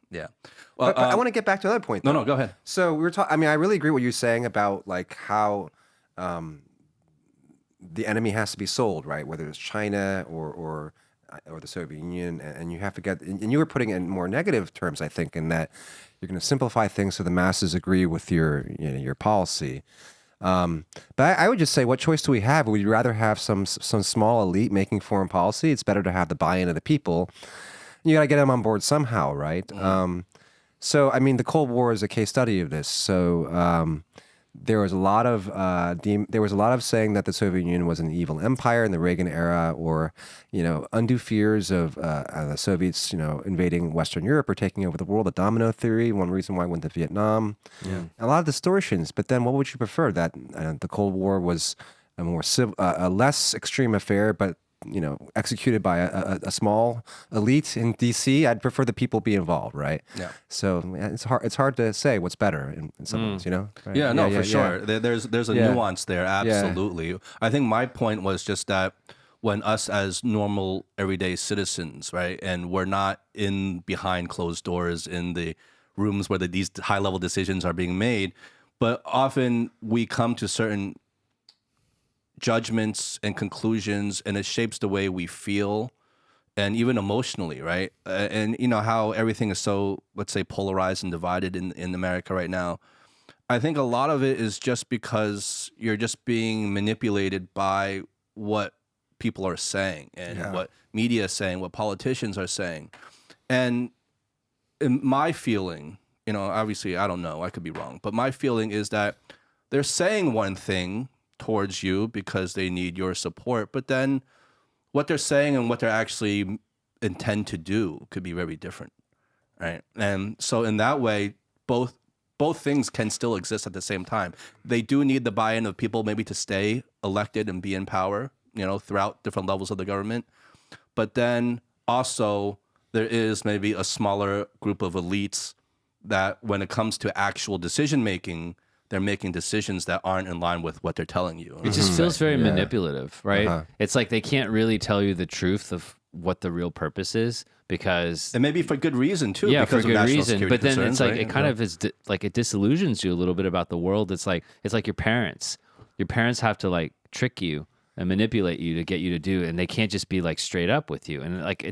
[SPEAKER 1] Yeah. Well,
[SPEAKER 2] But I want to get back to another point.
[SPEAKER 1] no,
[SPEAKER 2] though.
[SPEAKER 1] go ahead.
[SPEAKER 2] So we were talking. I mean, I really agree what you're saying about like how the enemy has to be sold, right? Whether it's China or the Soviet Union, and you have to get. And you were putting it in more negative terms, I think, in that you're going to simplify things so the masses agree with your policy. But I would just say, what choice do we have? Would you rather have some small elite making foreign policy? It's better to have the buy-in of the people. You got to get them on board somehow, right? So, I mean, the Cold War is a case study of this. So, there was a lot of saying that the Soviet Union was an evil empire in the Reagan era, or undue fears of the Soviets, invading Western Europe or taking over the world. The domino theory, one reason why I went to Vietnam. Yeah. A lot of distortions. But then, what would you prefer? That the Cold War was a less extreme affair, but executed by a small elite in DC. I'd prefer the people be involved, right?
[SPEAKER 1] Yeah.
[SPEAKER 2] So it's hard to say what's better in some ways, Right?
[SPEAKER 1] Yeah, no, for sure. There's a
[SPEAKER 2] Yeah.
[SPEAKER 1] nuance there, absolutely. I think my point was just that when us as normal everyday citizens, right, and we're not in behind closed doors in the rooms where these high level decisions are being made, but often we come to certain judgments and conclusions, and it shapes the way we feel and even emotionally, right? And how everything is so, let's say, polarized and divided in America right now. I think a lot of it is just because you're just being manipulated by what people are saying and what media is saying, what politicians are saying. And in my feeling, obviously I don't know, I could be wrong, but my feeling is that they're saying one thing towards you because they need your support, but then what they're saying and what they're actually intend to do could be very different, right? And so in that way, both things can still exist at the same time. They do need the buy-in of people maybe to stay elected and be in power, throughout different levels of the government. But then also there is maybe a smaller group of elites that when it comes to actual decision making, they're making decisions that aren't in line with what they're telling you.
[SPEAKER 3] It just feels very manipulative, right? It's like they can't really tell you the truth of what the real purpose is because...
[SPEAKER 1] And maybe for good reason, too.
[SPEAKER 3] Yeah,
[SPEAKER 1] because
[SPEAKER 3] for
[SPEAKER 1] of
[SPEAKER 3] good
[SPEAKER 1] national
[SPEAKER 3] reason.
[SPEAKER 1] security
[SPEAKER 3] But then
[SPEAKER 1] concerns,
[SPEAKER 3] it's like,
[SPEAKER 1] right?
[SPEAKER 3] it kind of is, like it disillusions you a little bit about the world. It's like your parents. Your parents have to like trick you and manipulate you to get you to do, and they can't just be like straight up with you. And like,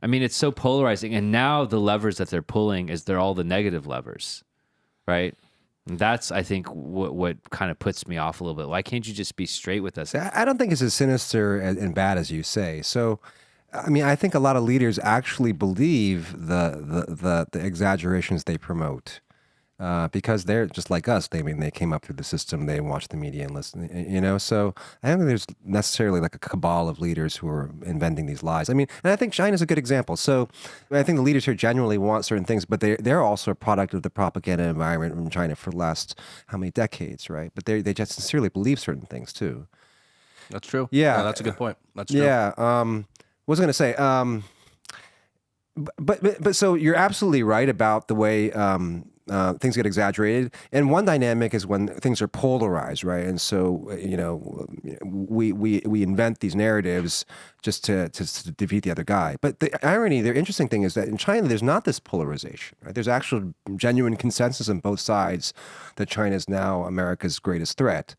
[SPEAKER 3] I mean, it's so polarizing. And now the levers that they're pulling they're all the negative levers, right? And that's, I think, what kind of puts me off a little bit. Why can't you just be straight with us?
[SPEAKER 2] I don't think it's as sinister and bad as you say. So, I mean, I think a lot of leaders actually believe the exaggerations they promote because they're just like us. They came up through the system. They watch the media and listen. So I don't think there's necessarily like a cabal of leaders who are inventing these lies. I mean, and I think China's a good example. So I think the leaders here genuinely want certain things, but they're also a product of the propaganda environment in China for the last how many decades, right? But they just sincerely believe certain things too.
[SPEAKER 1] That's true.
[SPEAKER 2] Yeah.
[SPEAKER 1] That's a good point. That's true.
[SPEAKER 2] Yeah. What was I going to say? But so you're absolutely right about the way things get exaggerated. And one dynamic is when things are polarized, right? And so, we invent these narratives just to defeat the other guy. But the interesting thing is that in China, there's not this polarization, right? There's actual genuine consensus on both sides that China is now America's greatest threat.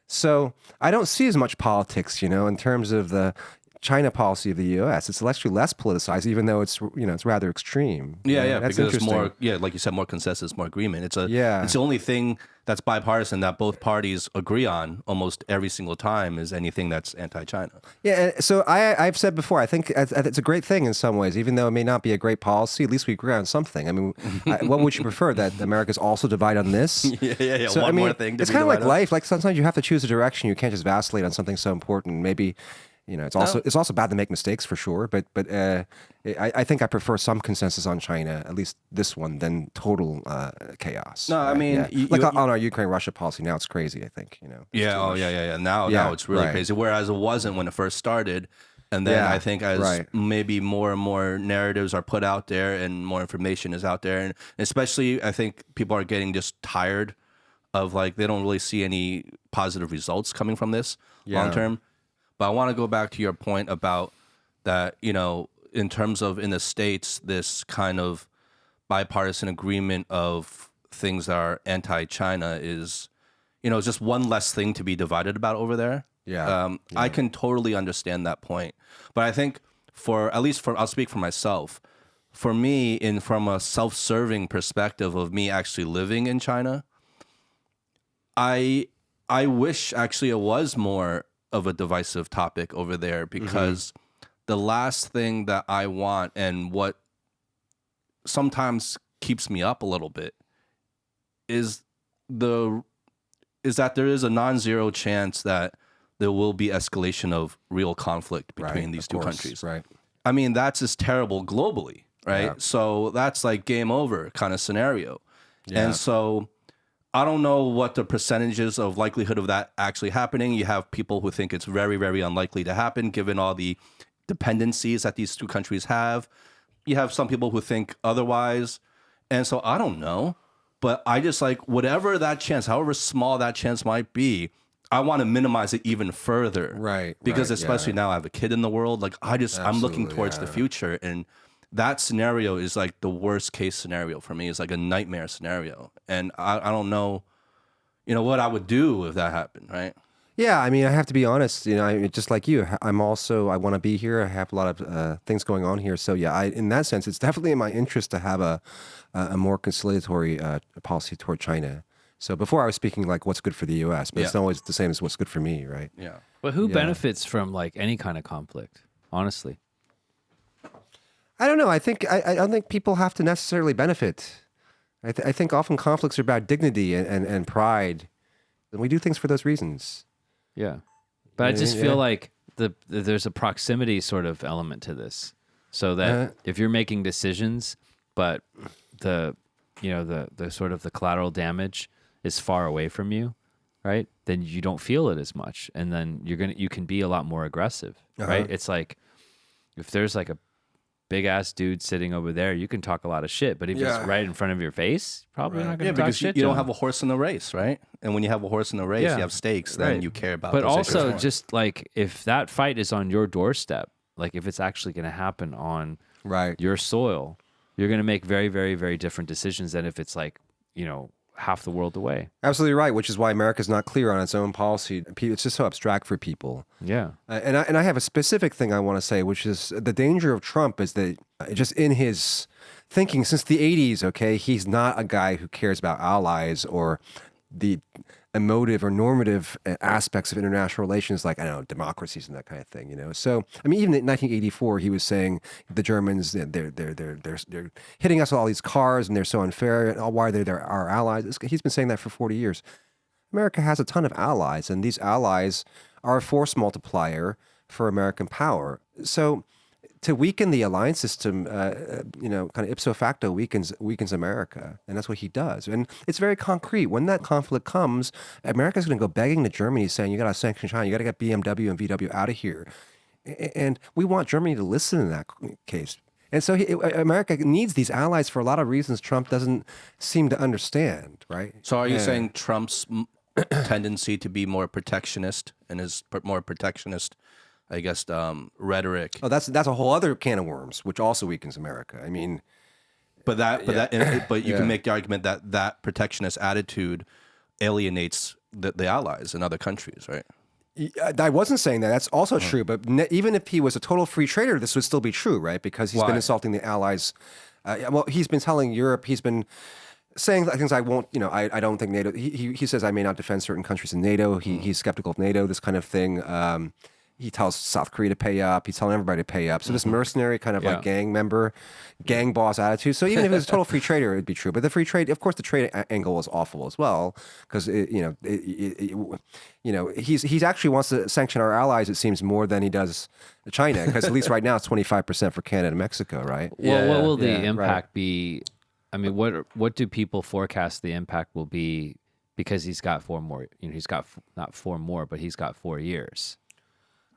[SPEAKER 2] So I don't see as much politics, in terms of the China policy of the U.S. It's actually less politicized, even though it's rather extreme.
[SPEAKER 1] Yeah,
[SPEAKER 2] That's
[SPEAKER 1] because it's more,
[SPEAKER 2] interesting.
[SPEAKER 1] like you said, more consensus, more agreement. It's
[SPEAKER 2] Yeah.
[SPEAKER 1] It's the only thing that's bipartisan that both parties agree on almost every single time is anything that's anti-China.
[SPEAKER 2] Yeah, so I've said before, I think it's a great thing in some ways, even though it may not be a great policy. At least we agree on something. I mean, what would you prefer, that America's also divided on this?
[SPEAKER 1] Yeah.
[SPEAKER 2] So,
[SPEAKER 1] One more thing.
[SPEAKER 2] It's kind of like life. Like sometimes you have to choose a direction. You can't just vacillate on something so important. Maybe. It's also bad to make mistakes for sure, but I think I prefer some consensus on China, at least this one, than total chaos.
[SPEAKER 1] No,
[SPEAKER 2] right?
[SPEAKER 1] I mean,
[SPEAKER 2] yeah. On our Ukraine-Russia policy now, it's crazy. I think
[SPEAKER 1] Yeah. Yeah. Now it's really crazy. Whereas it wasn't when it first started, and then I think as maybe more and more narratives are put out there and more information is out there, and especially I think people are getting just tired of they don't really see any positive results coming from this long term. But I want to go back to your point about that, in terms of in the States, this kind of bipartisan agreement of things that are anti-China is, just one less thing to be divided about over there.
[SPEAKER 2] Yeah.
[SPEAKER 1] I can totally understand that point. But I think I'll speak for myself. For me, from a self-serving perspective of me actually living in China, I wish actually it was more of a divisive topic over there, because the last thing that I want, and what sometimes keeps me up a little bit, is that there is a non-zero chance that there will be escalation of real conflict between these two countries.
[SPEAKER 2] Right.
[SPEAKER 1] I mean, that's just terrible globally, right?
[SPEAKER 2] Yeah.
[SPEAKER 1] So that's like game over kind of scenario.
[SPEAKER 2] Yeah.
[SPEAKER 1] And so I don't know what the percentages of likelihood of that actually happening. You have people who think it's very, very unlikely to happen given all the dependencies that these two countries have. You have some people who think otherwise. And so I don't know. But I just whatever that chance, however small that chance might be, I want to minimize it even further.
[SPEAKER 2] Right.
[SPEAKER 1] Because especially now I have a kid in the world. I'm looking towards the
[SPEAKER 2] yeah.
[SPEAKER 1] future. And that scenario is the worst case scenario for me. It's a nightmare scenario. And I don't know, what I would do if that happened, right?
[SPEAKER 2] Yeah, I mean, I have to be honest. Just like you, I want to be here. I have a lot of things going on here. So yeah, in that sense, it's definitely in my interest to have a more conciliatory policy toward China. So before I was speaking what's good for the U.S., but it's not always the same as what's good for me, right?
[SPEAKER 1] Yeah.
[SPEAKER 3] But who benefits from any kind of conflict? Honestly.
[SPEAKER 2] I don't know. I don't think people have to necessarily benefit. I think often conflicts are about dignity and pride, and we do things for those reasons.
[SPEAKER 3] Yeah. But I just
[SPEAKER 2] Yeah.
[SPEAKER 3] feel like there's a proximity sort of element to this. So that if you're making decisions, but the sort of the collateral damage is far away from you, right? Then you don't feel it as much. And then you can be a lot more aggressive, right? It's like if there's like a big ass dude sitting over there, you can talk a lot of shit, but if he's right in front of your face, probably not going to talk
[SPEAKER 1] because
[SPEAKER 3] shit.
[SPEAKER 1] you
[SPEAKER 3] to
[SPEAKER 1] don't
[SPEAKER 3] him.
[SPEAKER 1] have a horse in the race, right? And when you have a horse in the race,
[SPEAKER 3] Yeah.
[SPEAKER 1] you have stakes, then
[SPEAKER 3] Right.
[SPEAKER 1] you care about
[SPEAKER 3] But
[SPEAKER 1] those issues
[SPEAKER 3] also
[SPEAKER 1] more.
[SPEAKER 3] just like if that fight is on your doorstep, like if it's actually going to happen on your soil, you're going to make very, very, very different decisions than if it's like, half the world away.
[SPEAKER 2] Absolutely right, which is why America's not clear on its own policy. It's just so abstract for people.
[SPEAKER 3] Yeah.
[SPEAKER 2] And I have a specific thing I want to say, which is the danger of Trump is that just in his thinking since the 80s, okay, he's not a guy who cares about allies or the emotive or normative aspects of international relations, like, I don't know, democracies and that kind of thing, So, I mean, even in 1984, he was saying the Germans, they're hitting us with all these cars and they're so unfair, and why they're our allies. He's been saying that for 40 years. America has a ton of allies, and these allies are a force multiplier for American power. So to weaken the alliance system, kind of ipso facto weakens America, and that's what he does. And it's very concrete. When that conflict comes, America's going to go begging to Germany, saying, "You got to sanction China. You got to get BMW and VW out of here." And we want Germany to listen in that case. And so America needs these allies for a lot of reasons Trump doesn't seem to understand, right?
[SPEAKER 1] So are you saying Trump's tendency to be more protectionist and his more protectionist, I guess, rhetoric?
[SPEAKER 2] Oh, that's a whole other can of worms, which also weakens America. I mean,
[SPEAKER 1] But you can make the argument that that protectionist attitude alienates the allies in other countries, right?
[SPEAKER 2] I wasn't saying that. That's also true. But even if he was a total free trader, this would still be true, right? Because he's been insulting the allies. Well, he's been telling Europe, he's been saying things I won't, I don't think NATO, he says I may not defend certain countries in NATO. He's skeptical of NATO, this kind of thing. He tells South Korea to pay up. He's telling everybody to pay up. So this mercenary kind of like gang member, gang boss attitude. So even if it was a total free trader, it'd be true. But the free trade, of course, the trade angle is awful as well, because he's actually wants to sanction our allies. It seems more than he does China, because at least right now it's 25% for Canada and Mexico, right?
[SPEAKER 3] Well, what will the impact be? I mean, what do people forecast the impact will be? Because he's got 4 more. He's got not 4 more, but he's got 4 years.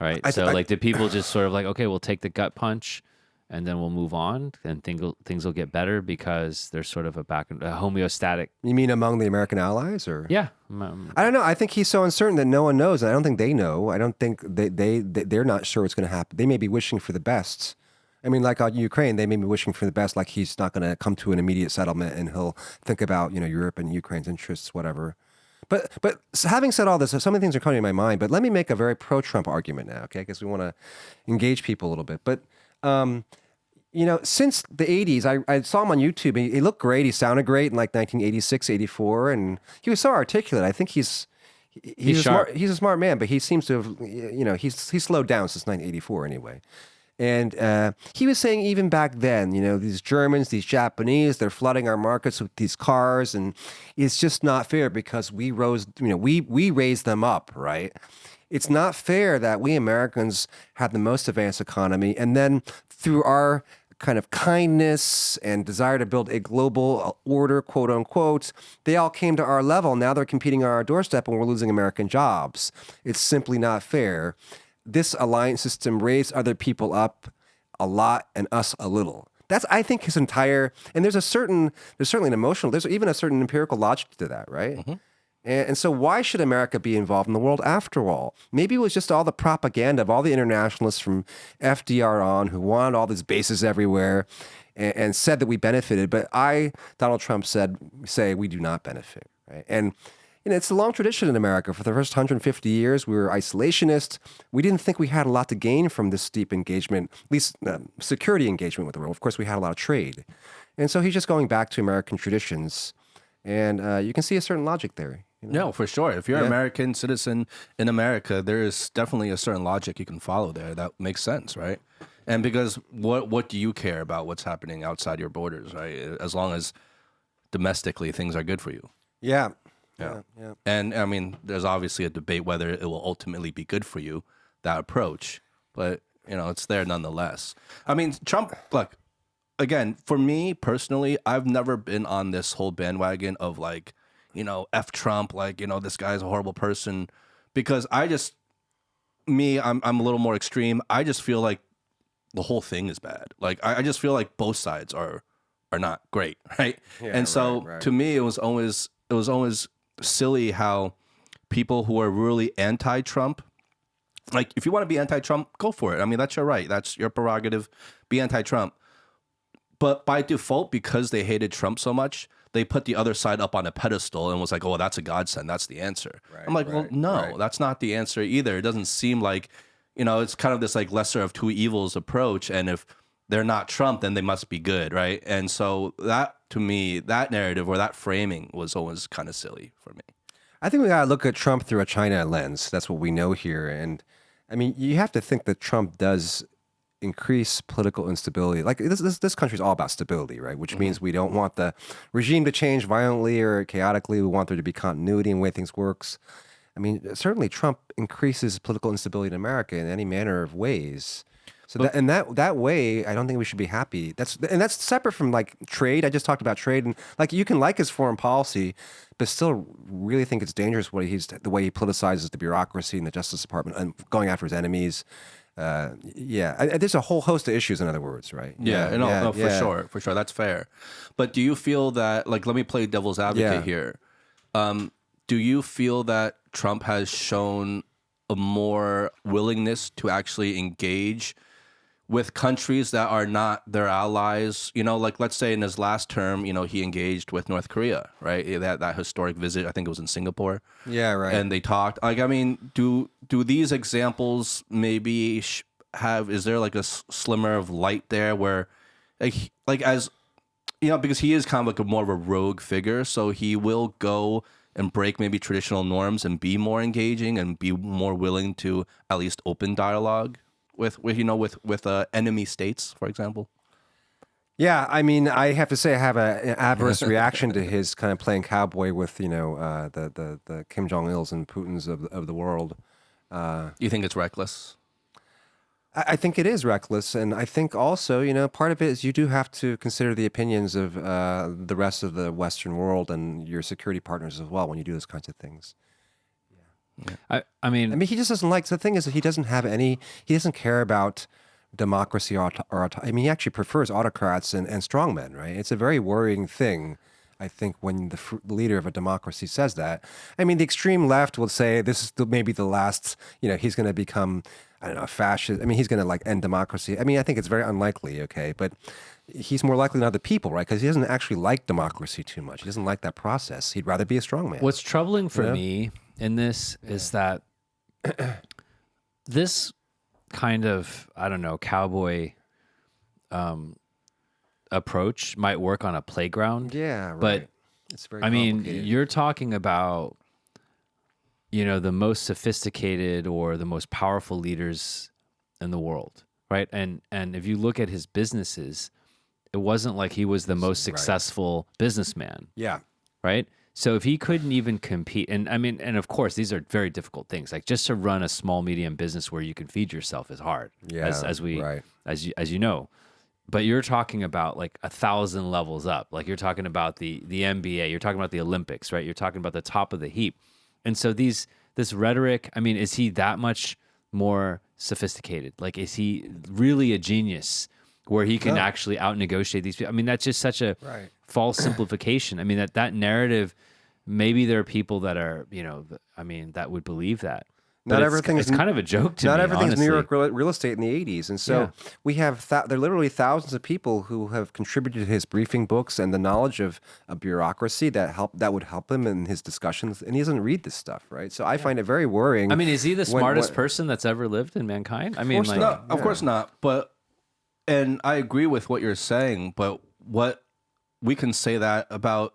[SPEAKER 3] Right. Do people just sort of like, okay, we'll take the gut punch and then we'll move on and things will get better because there's sort of a homeostatic.
[SPEAKER 2] You mean among the American allies, or?
[SPEAKER 3] Yeah.
[SPEAKER 2] I don't know. I think he's so uncertain that no one knows. And I don't think they know. I don't think they're not sure what's going to happen. They may be wishing for the best. I mean, like on Ukraine, they may be wishing for the best, like he's not going to come to an immediate settlement and he'll think about, Europe and Ukraine's interests, whatever. But having said all this, so many things are coming to my mind, but let me make a very pro-Trump argument now, okay? Because we want to engage people a little bit. But, since the 80s, I saw him on YouTube. He looked great. He sounded great in like 1986, 84. And he was so articulate. I think he's a smart man, but he seems to have, he's slowed down since 1984 anyway. And he was saying even back then, these Germans, these Japanese, they're flooding our markets with these cars, and it's just not fair because we raised them up, right? It's not fair that we Americans have the most advanced economy, and then through our kind of kindness and desire to build a global order, quote unquote, they all came to our level. Now they're competing on our doorstep, and we're losing American jobs. It's simply not fair. This alliance system raised other people up a lot and us a little. That's, I think, his entire, and there's certainly an emotional, there's even a certain empirical logic to that, right? Mm-hmm. And so why should America be involved in the world after all? Maybe it was just all the propaganda of all the internationalists from FDR on who wanted all these bases everywhere and said that we benefited. But Donald Trump say we do not benefit, right? And it's a long tradition in America. For the first 150 years, we were isolationist. We didn't think we had a lot to gain from this deep engagement, at least security engagement with the world. Of course, we had a lot of trade. And so he's just going back to American traditions. And you can see a certain logic there.
[SPEAKER 1] No, for sure. If you're an American citizen in America, there is definitely a certain logic you can follow there that makes sense, right? And because what do you care about what's happening outside your borders, right? As long as domestically things are good for you.
[SPEAKER 2] Yeah.
[SPEAKER 1] Yeah. And I mean, there's obviously a debate whether it will ultimately be good for you, that approach, but you know, it's there nonetheless. I mean, Trump, look, again, for me personally, I've never been on this whole bandwagon of like, you know, F Trump, like, you know, this guy's a horrible person, because I'm a little more extreme. I just feel like the whole thing is bad. Like, I just feel like both sides are not great, right?
[SPEAKER 2] Yeah,
[SPEAKER 1] and so
[SPEAKER 2] right.
[SPEAKER 1] to me, it was always silly how people who are really anti-Trump, like if you want to be anti-Trump, go for it. I mean, that's your right. That's your prerogative. Be anti-Trump. But by default, because they hated Trump so much, they put the other side up on a pedestal and was like, oh, that's a godsend. That's the answer.
[SPEAKER 2] Right,
[SPEAKER 1] I'm like, well, no,
[SPEAKER 2] right.
[SPEAKER 1] that's not the answer either. It doesn't seem like, you know, it's kind of this like lesser of two evils approach. And if they're not Trump, then they must be good, right? And so that, to me, that narrative or that framing was always kind of silly for me.
[SPEAKER 2] I think we got to look at Trump through a China lens. That's what we know here. And I mean, you have to think that Trump does increase political instability. Like this country is all about stability, right? Which means we don't want the regime to change violently or chaotically. We want there to be continuity in the way things works. I mean, certainly Trump increases political instability in America in any manner of ways. So that way, I don't think we should be happy. That's separate from like trade. I just talked about trade, and like you can like his foreign policy, but still really think it's dangerous the way he politicizes the bureaucracy and the Justice Department and going after his enemies. There's a whole host of issues. In other words, right?
[SPEAKER 1] No, for sure, that's fair. But do you feel that, like, let me play devil's advocate here? Do you feel that Trump has shown a more willingness to actually engage with countries that are not their allies? You know, like let's say in his last term, you know, he engaged with North Korea, right? That historic visit, I think it was in Singapore. Yeah, right. And they talked. Like, I mean, do these examples maybe is there like a slimmer of light there where, like as you know, because he is kind of like more of a rogue figure, so he will go and break maybe traditional norms and be more engaging and be more willing to at least open dialogue with enemy states, for example.
[SPEAKER 2] Yeah, I mean, I have to say I have an adverse reaction to his kind of playing cowboy with, you know, the Kim Jong-ils and Putins of the world.
[SPEAKER 1] You think it's reckless?
[SPEAKER 2] I think it is reckless, and I think also, you know, part of it is you do have to consider the opinions of the rest of the Western world and your security partners as well when you do those kinds of things.
[SPEAKER 3] Yeah. I mean,
[SPEAKER 2] he just doesn't like. So the thing is that he doesn't care about democracy or I mean, he actually prefers autocrats and strongmen, right? It's a very worrying thing, I think, when the leader of a democracy says that. I mean, the extreme left will say this is maybe the last, you know, he's going to become, I don't know, a fascist. I mean, he's going to like end democracy. I mean, I think it's very unlikely, okay? But he's more likely than other people, right? Because he doesn't actually like democracy too much. He doesn't like that process. He'd rather be a strongman.
[SPEAKER 3] What's troubling for me in this is that this kind of, I don't know, cowboy approach might work on a playground.
[SPEAKER 2] Yeah, right.
[SPEAKER 3] But
[SPEAKER 2] it's very
[SPEAKER 3] complicated. You're talking about, you know, the most sophisticated or the most powerful leaders in the world, right? And if you look at his businesses, it wasn't like he was the most successful businessman.
[SPEAKER 2] Yeah.
[SPEAKER 3] Right? So if he couldn't even compete, and I mean, and of course, these are very difficult things. Like just to run a small, medium business where you can feed yourself is hard.
[SPEAKER 2] Yeah,
[SPEAKER 3] as you know. But you're talking about like 1,000 levels up. Like you're talking about the NBA. You're talking about the Olympics, right? You're talking about the top of the heap. And so this rhetoric. I mean, is he that much more sophisticated? Like, is he really a genius where he can actually out-negotiate these people? I mean, that's just such a false simplification. I mean, that narrative, maybe there are people that are, you know, I mean, that would believe that.
[SPEAKER 2] Not
[SPEAKER 3] But
[SPEAKER 2] everything's
[SPEAKER 3] it's kind of a joke to me.
[SPEAKER 2] Not everything's
[SPEAKER 3] honestly.
[SPEAKER 2] New York real estate in the 80s. And so we have, there are literally thousands of people who have contributed to his briefing books and the knowledge of a bureaucracy that would help him in his discussions. And he doesn't read this stuff, right? So I find it very worrying.
[SPEAKER 3] I mean, is he the smartest person that's ever lived in mankind? I mean,
[SPEAKER 1] of course not. But, and I agree with what you're saying, but what we can say that about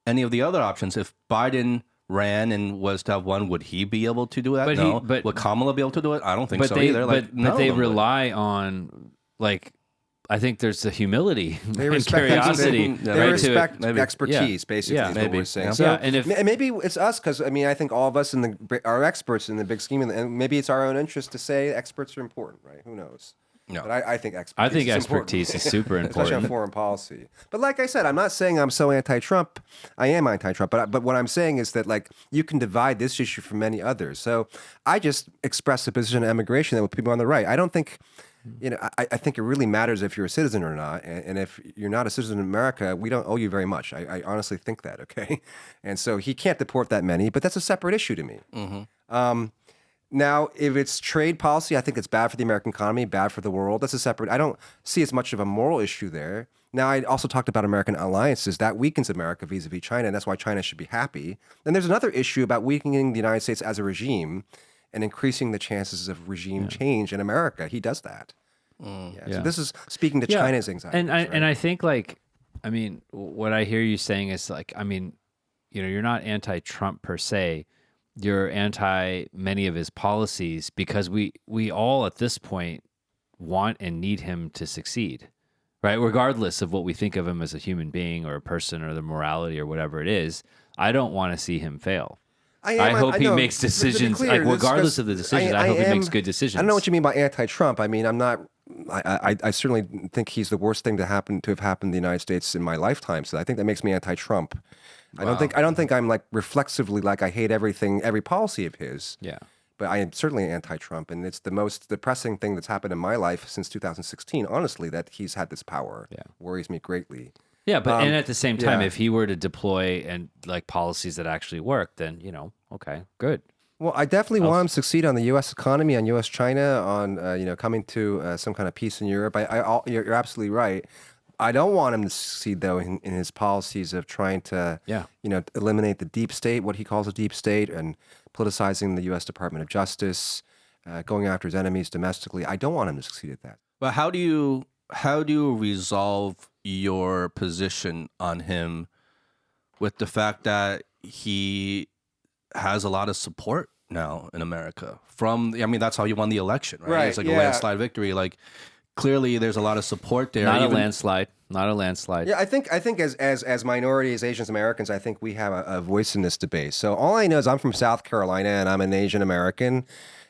[SPEAKER 1] any of the other options. If Biden ran and was to have won, would he be able to do that?
[SPEAKER 3] But
[SPEAKER 1] no. Would Kamala be able to do it? I don't think so either.
[SPEAKER 3] But they rely on like, I think there's a humility
[SPEAKER 2] They
[SPEAKER 3] and
[SPEAKER 2] respect
[SPEAKER 3] curiosity.
[SPEAKER 1] Yeah,
[SPEAKER 2] They
[SPEAKER 3] right,
[SPEAKER 2] respect
[SPEAKER 1] maybe.
[SPEAKER 2] expertise, basically,
[SPEAKER 3] Yeah,
[SPEAKER 2] is what
[SPEAKER 1] maybe.
[SPEAKER 2] we're saying.
[SPEAKER 1] Yeah.
[SPEAKER 2] So,
[SPEAKER 3] Yeah, and if-
[SPEAKER 2] maybe it's us, because I mean, I think all of us are experts in the big scheme, and maybe it's our own interest to say experts are important, right? Who knows?
[SPEAKER 1] No.
[SPEAKER 2] But I think expertise.
[SPEAKER 3] I think
[SPEAKER 2] is
[SPEAKER 3] expertise
[SPEAKER 2] important.
[SPEAKER 3] is super
[SPEAKER 2] Especially on
[SPEAKER 3] important.
[SPEAKER 2] foreign policy. But like I said, I'm not saying I'm so anti-Trump. I am anti-Trump, but what I'm saying is that like you can divide this issue from many others. So I just express a position on immigration that with people on the right. I don't think. I think it really matters if you're a citizen or not. And if you're not a citizen of America, we don't owe you very much. I honestly think that, okay? And so he can't deport that many, but that's a separate issue to me. Now, if it's trade policy, I think it's bad for the American economy, bad for the world. That's a separate, I don't see as much of a moral issue there. Now, I also talked about American alliances. That weakens America vis-a-vis China, and that's why China should be happy. Then there's another issue about weakening the United States as a regime and increasing the chances of regime change in America. He does that. So this is speaking to China's anxiety.
[SPEAKER 3] And I think, like, I mean, what I hear you saying is, like, I mean, you're not anti-Trump per se. You're anti many of his policies because we all at this point want and need him to succeed, right? Regardless of what we think of him as a human being or a person or the morality or whatever it is, I don't want to see him fail. I hope he makes decisions, like, regardless of the decisions, I hope he makes good decisions.
[SPEAKER 2] I don't know what you mean by anti-Trump. I mean, I'm not. I certainly think he's the worst thing to have happened in the United States in my lifetime. So I think that makes me anti-Trump. I don't think I'm like reflexively like I hate every policy of his.
[SPEAKER 3] Yeah.
[SPEAKER 2] But I am certainly anti-Trump, and it's the most depressing thing that's happened in my life since 2016. Honestly, that he's had this power worries me greatly.
[SPEAKER 3] Yeah, but and at the same time,
[SPEAKER 2] yeah.
[SPEAKER 3] if he were to deploy and like policies that actually work, then okay, good.
[SPEAKER 2] Well, I definitely want him to succeed on the U.S. economy, on U.S. China, on coming to some kind of peace in Europe. You're absolutely right. I don't want him to succeed though in his policies of trying to eliminate the deep state, what he calls a deep state, and politicizing the U.S. Department of Justice, going after his enemies domestically. I don't want him to succeed at that.
[SPEAKER 1] But how do you resolve your position on him with the fact that he has a lot of support now in America that's how you won the election, right? It's like a landslide victory. Like, clearly there's a lot of support there.
[SPEAKER 3] Not a landslide.
[SPEAKER 2] Yeah, I think as minorities, Asians, Americans, I think we have a voice in this debate. So all I know is I'm from South Carolina and I'm an Asian American,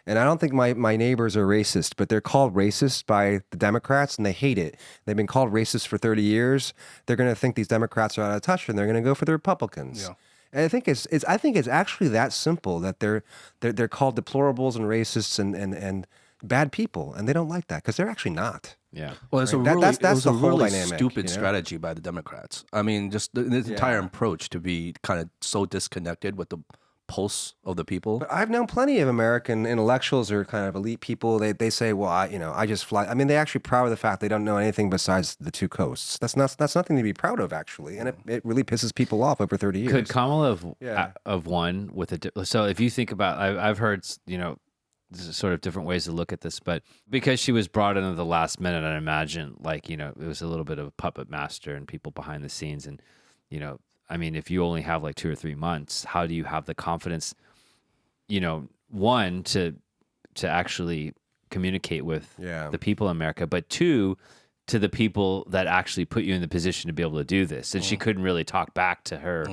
[SPEAKER 2] and I don't think my neighbors are racist, but they're called racist by the Democrats and they hate it. They've been called racist for 30 years. They're going to think these Democrats are out of touch and they're going to go for the Republicans. Yeah. And I think it's actually that simple, that they're called deplorables and racists and bad people, and they don't like that because they're actually not.
[SPEAKER 1] Yeah. Well, it's
[SPEAKER 2] right? That's
[SPEAKER 1] a
[SPEAKER 2] the whole
[SPEAKER 1] really
[SPEAKER 2] dynamic,
[SPEAKER 1] stupid strategy by the Democrats. I mean, just the entire approach to be kind of so disconnected with the pulse of the people.
[SPEAKER 2] But I've known plenty of American intellectuals or kind of elite people. They say, well, I just fly. I mean, they're actually proud of the fact they don't know anything besides the two coasts. That's nothing to be proud of, actually, and it really pisses people off over 30 years.
[SPEAKER 3] Could Kamala have won with so if you think about, I've heard sort of different ways to look at this, but because she was brought in at the last minute, I imagine it was a little bit of a puppet master and people behind the scenes, and I mean, if you only have like 2 or 3 months, how do you have the confidence, one, to actually communicate with the people in America, but two, to the people that actually put you in the position to be able to do this? And she couldn't really talk back to her.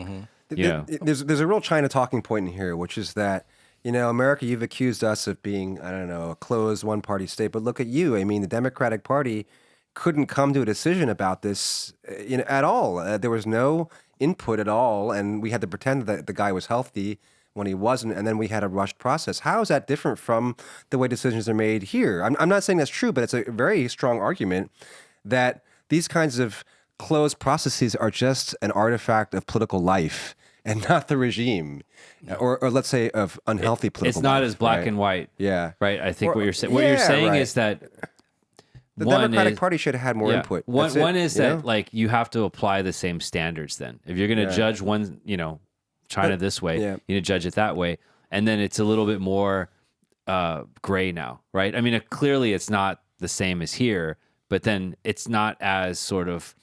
[SPEAKER 2] There's a real China talking point in here, which is that, America, you've accused us of being, I don't know, a closed one-party state, but look at you. I mean, the Democratic Party couldn't come to a decision about this at all. There was no input at all, and we had to pretend that the guy was healthy when he wasn't, and then we had a rushed process. How is that different from the way decisions are made here? I'm not saying that's true, but it's a very strong argument that these kinds of closed processes are just an artifact of political life and not the regime, or let's say of unhealthy political life.
[SPEAKER 3] It's not as black
[SPEAKER 2] right?
[SPEAKER 3] and white.
[SPEAKER 2] Yeah.
[SPEAKER 3] Right? I think what you're saying is that
[SPEAKER 2] the Democratic Party should have had more input.
[SPEAKER 3] One is that like you have to apply the same standards then. If you're going to judge one, China this way, you need to judge it that way. And then it's a little bit more gray now, right? I mean, clearly it's not the same as here, but then it's not as sort of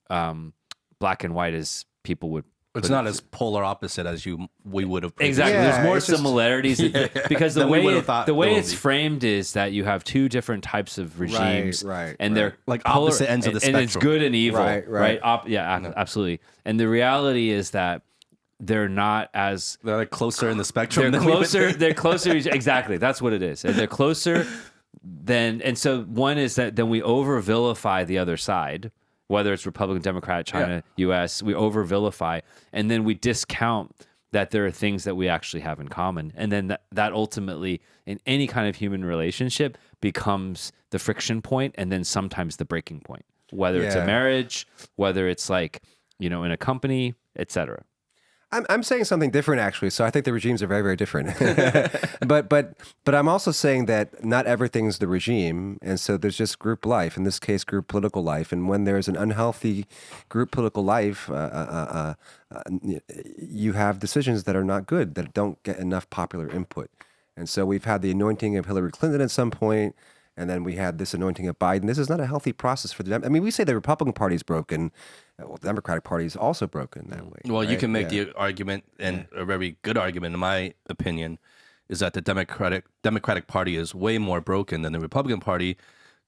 [SPEAKER 3] black and white as people would
[SPEAKER 1] It's not as polar opposite as we would have.
[SPEAKER 3] Exactly.
[SPEAKER 2] Yeah,
[SPEAKER 3] There's more
[SPEAKER 2] it's just-
[SPEAKER 3] similarities because the
[SPEAKER 1] Than we
[SPEAKER 3] way
[SPEAKER 1] would've thought
[SPEAKER 3] the way
[SPEAKER 1] it would
[SPEAKER 3] it's
[SPEAKER 1] be.
[SPEAKER 3] framed is that you have two different types of regimes,
[SPEAKER 2] right,
[SPEAKER 3] and they're
[SPEAKER 1] Like opposite ends of the
[SPEAKER 3] and it's
[SPEAKER 1] spectrum.
[SPEAKER 3] good and evil,
[SPEAKER 2] Right.
[SPEAKER 3] Absolutely. And the reality is that they're not as
[SPEAKER 1] They're like closer in the spectrum.
[SPEAKER 3] they're
[SPEAKER 1] than we would
[SPEAKER 3] closer.
[SPEAKER 1] think.
[SPEAKER 3] They're closer. Exactly. That's what it is. And they're closer than. And so one is that then we over vilify the other side, whether it's Republican, Democrat, China, U.S. We over vilify, and then we discount that there are things that we actually have in common, and then that ultimately, in any kind of human relationship, becomes the friction point, and then sometimes the breaking point. Whether it's a
[SPEAKER 2] Yeah.
[SPEAKER 3] marriage, whether it's like in a company, etc.
[SPEAKER 2] I'm saying something different actually. So I think the regimes are very, very different. but I'm also saying that not everything's the regime, and so there's just group life. In this case, group political life. And when there's an unhealthy group political life, you have decisions that are not good, that don't get enough popular input. And so we've had the anointing of Hillary Clinton at some point, and then we had this anointing of Biden. This is not a healthy process for them. I mean, we say the Republican Party is broken. Well, the Democratic Party is also broken that way.
[SPEAKER 1] Well, you
[SPEAKER 2] right?
[SPEAKER 1] can make the argument, and a very good argument, in my opinion, is that the Democratic Party is way more broken than the Republican Party,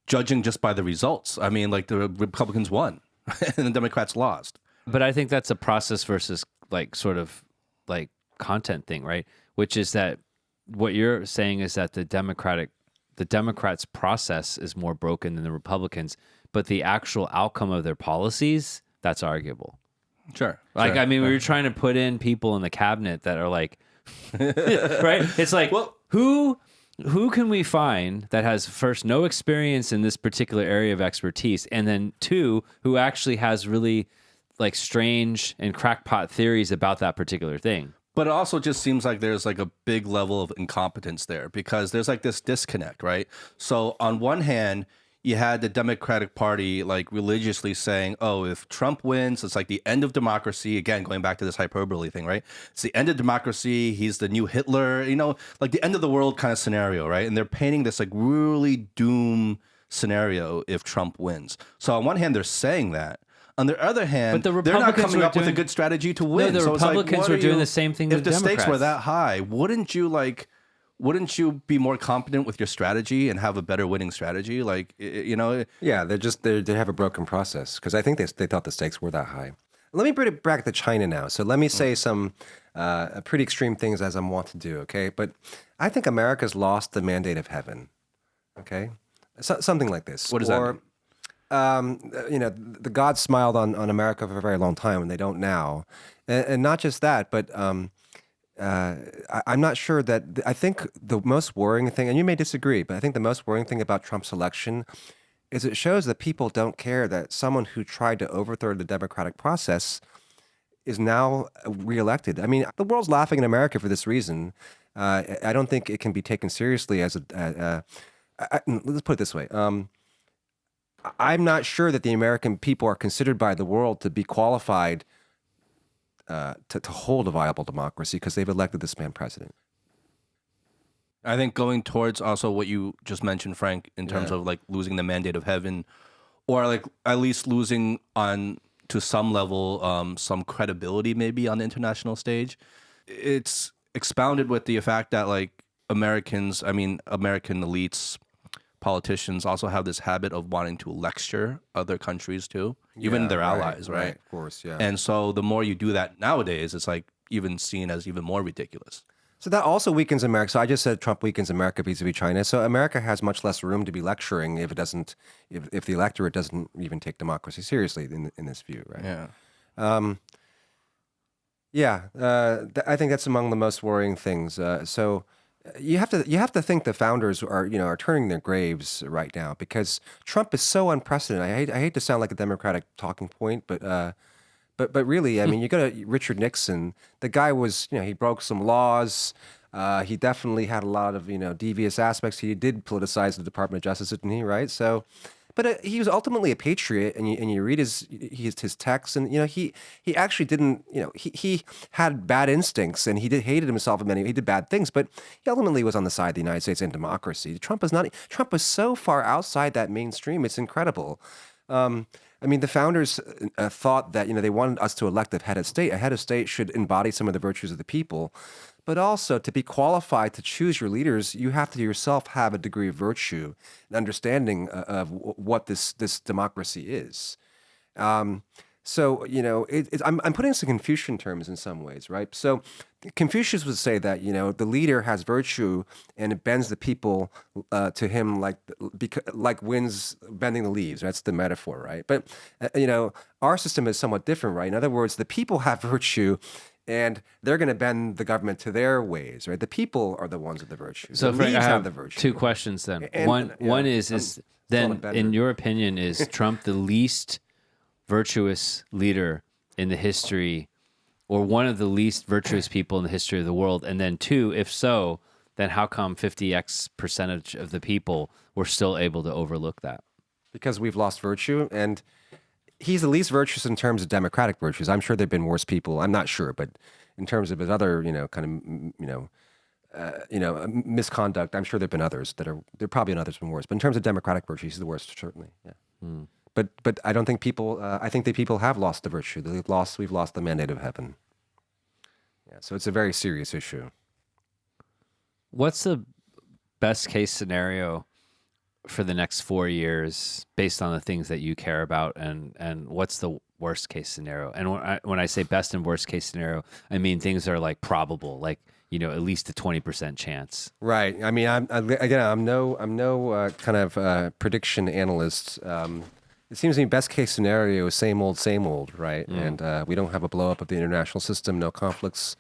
[SPEAKER 1] judging just by the results. I mean, like the Republicans won, and the Democrats lost.
[SPEAKER 3] But I think that's a process versus like sort of like content thing, right? Which is that what you're saying is that the Democrats' process is more broken than the Republicans, but the actual outcome of their policies, that's arguable.
[SPEAKER 1] Sure.
[SPEAKER 3] Like, I mean, we were trying to put in people in the cabinet that are like, right? It's like,
[SPEAKER 1] Well-
[SPEAKER 3] who can we find that has first no experience in this particular area of expertise, and then two, who actually has really like strange and crackpot theories about that particular thing?
[SPEAKER 1] But it also just seems like there's like a big level of incompetence there, because there's like this disconnect, right? So on one hand, you had the Democratic Party like religiously saying, oh, if Trump wins, it's like the end of democracy. Again, going back to this hyperbole thing, right? It's the end of democracy. He's the new Hitler, like the end of the world kind of scenario, right? And they're painting this like really doom scenario if Trump wins. So on one hand, they're saying that. On the other hand,
[SPEAKER 3] But the
[SPEAKER 1] they're not
[SPEAKER 3] Republicans
[SPEAKER 1] coming
[SPEAKER 3] were
[SPEAKER 1] up with a
[SPEAKER 3] doing-
[SPEAKER 1] good strategy to win.
[SPEAKER 3] the
[SPEAKER 1] So it's like,
[SPEAKER 3] Republicans
[SPEAKER 1] what
[SPEAKER 3] were
[SPEAKER 1] are
[SPEAKER 3] doing
[SPEAKER 1] you-
[SPEAKER 3] the same thing to
[SPEAKER 1] If the
[SPEAKER 3] the
[SPEAKER 1] stakes were
[SPEAKER 3] Democrats.
[SPEAKER 1] that high, wouldn't you be more competent with your strategy and have a better winning strategy? Like,
[SPEAKER 2] Yeah, they have a broken process because I think they thought the stakes were that high. Let me bring it back to China now. So let me say some pretty extreme things as I'm wont to do. Okay, but I think America's lost the mandate of heaven. Okay, something like this.
[SPEAKER 1] What does that mean?
[SPEAKER 2] The gods smiled on America for a very long time, and they don't now. And not just that, but I'm not sure that I think the most worrying thing, and you may disagree, but I think the most worrying thing about Trump's election is it shows that people don't care that someone who tried to overthrow the democratic process is now reelected. I mean, the world's laughing at America for this reason. I don't think it can be taken seriously as let's put it this way. I'm not sure that the American people are considered by the world to be qualified to hold a viable democracy because they've elected this man president.
[SPEAKER 1] I think going towards also what you just mentioned, Frank, in terms of like losing the mandate of heaven, or like at least losing on to some level some credibility maybe on the international stage. It's expounded with the fact that like American elites, politicians also have this habit of wanting to lecture other countries too, even their allies, right?
[SPEAKER 2] Of course, yeah.
[SPEAKER 1] And so the more you do that nowadays, it's like even seen as even more ridiculous.
[SPEAKER 2] So that also weakens America. So I just said Trump weakens America vis-a-vis China. So America has much less room to be lecturing if the electorate doesn't even take democracy seriously in this view, right?
[SPEAKER 1] Yeah.
[SPEAKER 2] I think that's among the most worrying things. So you have to think the founders are turning their graves right now because Trump is so unprecedented. I hate to sound like a Democratic talking point, but really, I mean, you go to Richard Nixon. The guy was, he broke some laws. He definitely had a lot of, devious aspects. He did politicize the Department of Justice, didn't he? Right. So, but he was ultimately a patriot, and you read his texts, and he actually didn't, he had bad instincts, and hated himself in he did bad things, but he ultimately was on the side of the United States and democracy. Trump was so far outside that mainstream, it's incredible. I mean, the founders thought that, they wanted us to elect a head of state. A head of state should embody some of the virtues of the people. But also, to be qualified to choose your leaders, you have to yourself have a degree of virtue and understanding of what this democracy is. So, I'm putting this in Confucian terms in some ways, right? So Confucius would say that, the leader has virtue and it bends the people to him like winds bending the leaves. That's the metaphor, right? But, our system is somewhat different, right? In other words, the people have virtue and they're going to bend the government to their ways, right? The people are the ones with the virtue.
[SPEAKER 3] So
[SPEAKER 2] the
[SPEAKER 3] Frank, I
[SPEAKER 2] leaves
[SPEAKER 3] have
[SPEAKER 2] the virtue.
[SPEAKER 3] two questions then.
[SPEAKER 2] And-
[SPEAKER 3] One
[SPEAKER 2] yeah,
[SPEAKER 3] is
[SPEAKER 2] I'm
[SPEAKER 3] then,
[SPEAKER 2] still a bender.
[SPEAKER 3] in your opinion, is Trump the least virtuous leader in the history, or one of the least virtuous people in the history of the world? And then two, if so, then how come 50x percentage of the people were still able to overlook that?
[SPEAKER 2] Because we've lost virtue, and he's the least virtuous in terms of democratic virtues. I'm sure there've been worse people. I'm not sure, but in terms of his other, misconduct, I'm sure there've been others there probably been others been worse. But in terms of democratic virtues, he's the worst, certainly. Yeah. But I don't think people. I think that people have lost the virtue. We've lost the mandate of heaven. Yeah. So it's a very serious issue.
[SPEAKER 3] What's the best case scenario for the next 4 years based on the things that you care about, and what's the worst case scenario? And when I say best and worst case scenario, I mean things are like probable, like at least a 20% chance.
[SPEAKER 2] Right. I mean, I'm no kind of prediction analyst. It seems to me best case scenario is same old, right? And we don't have a blow up of the international system, no conflicts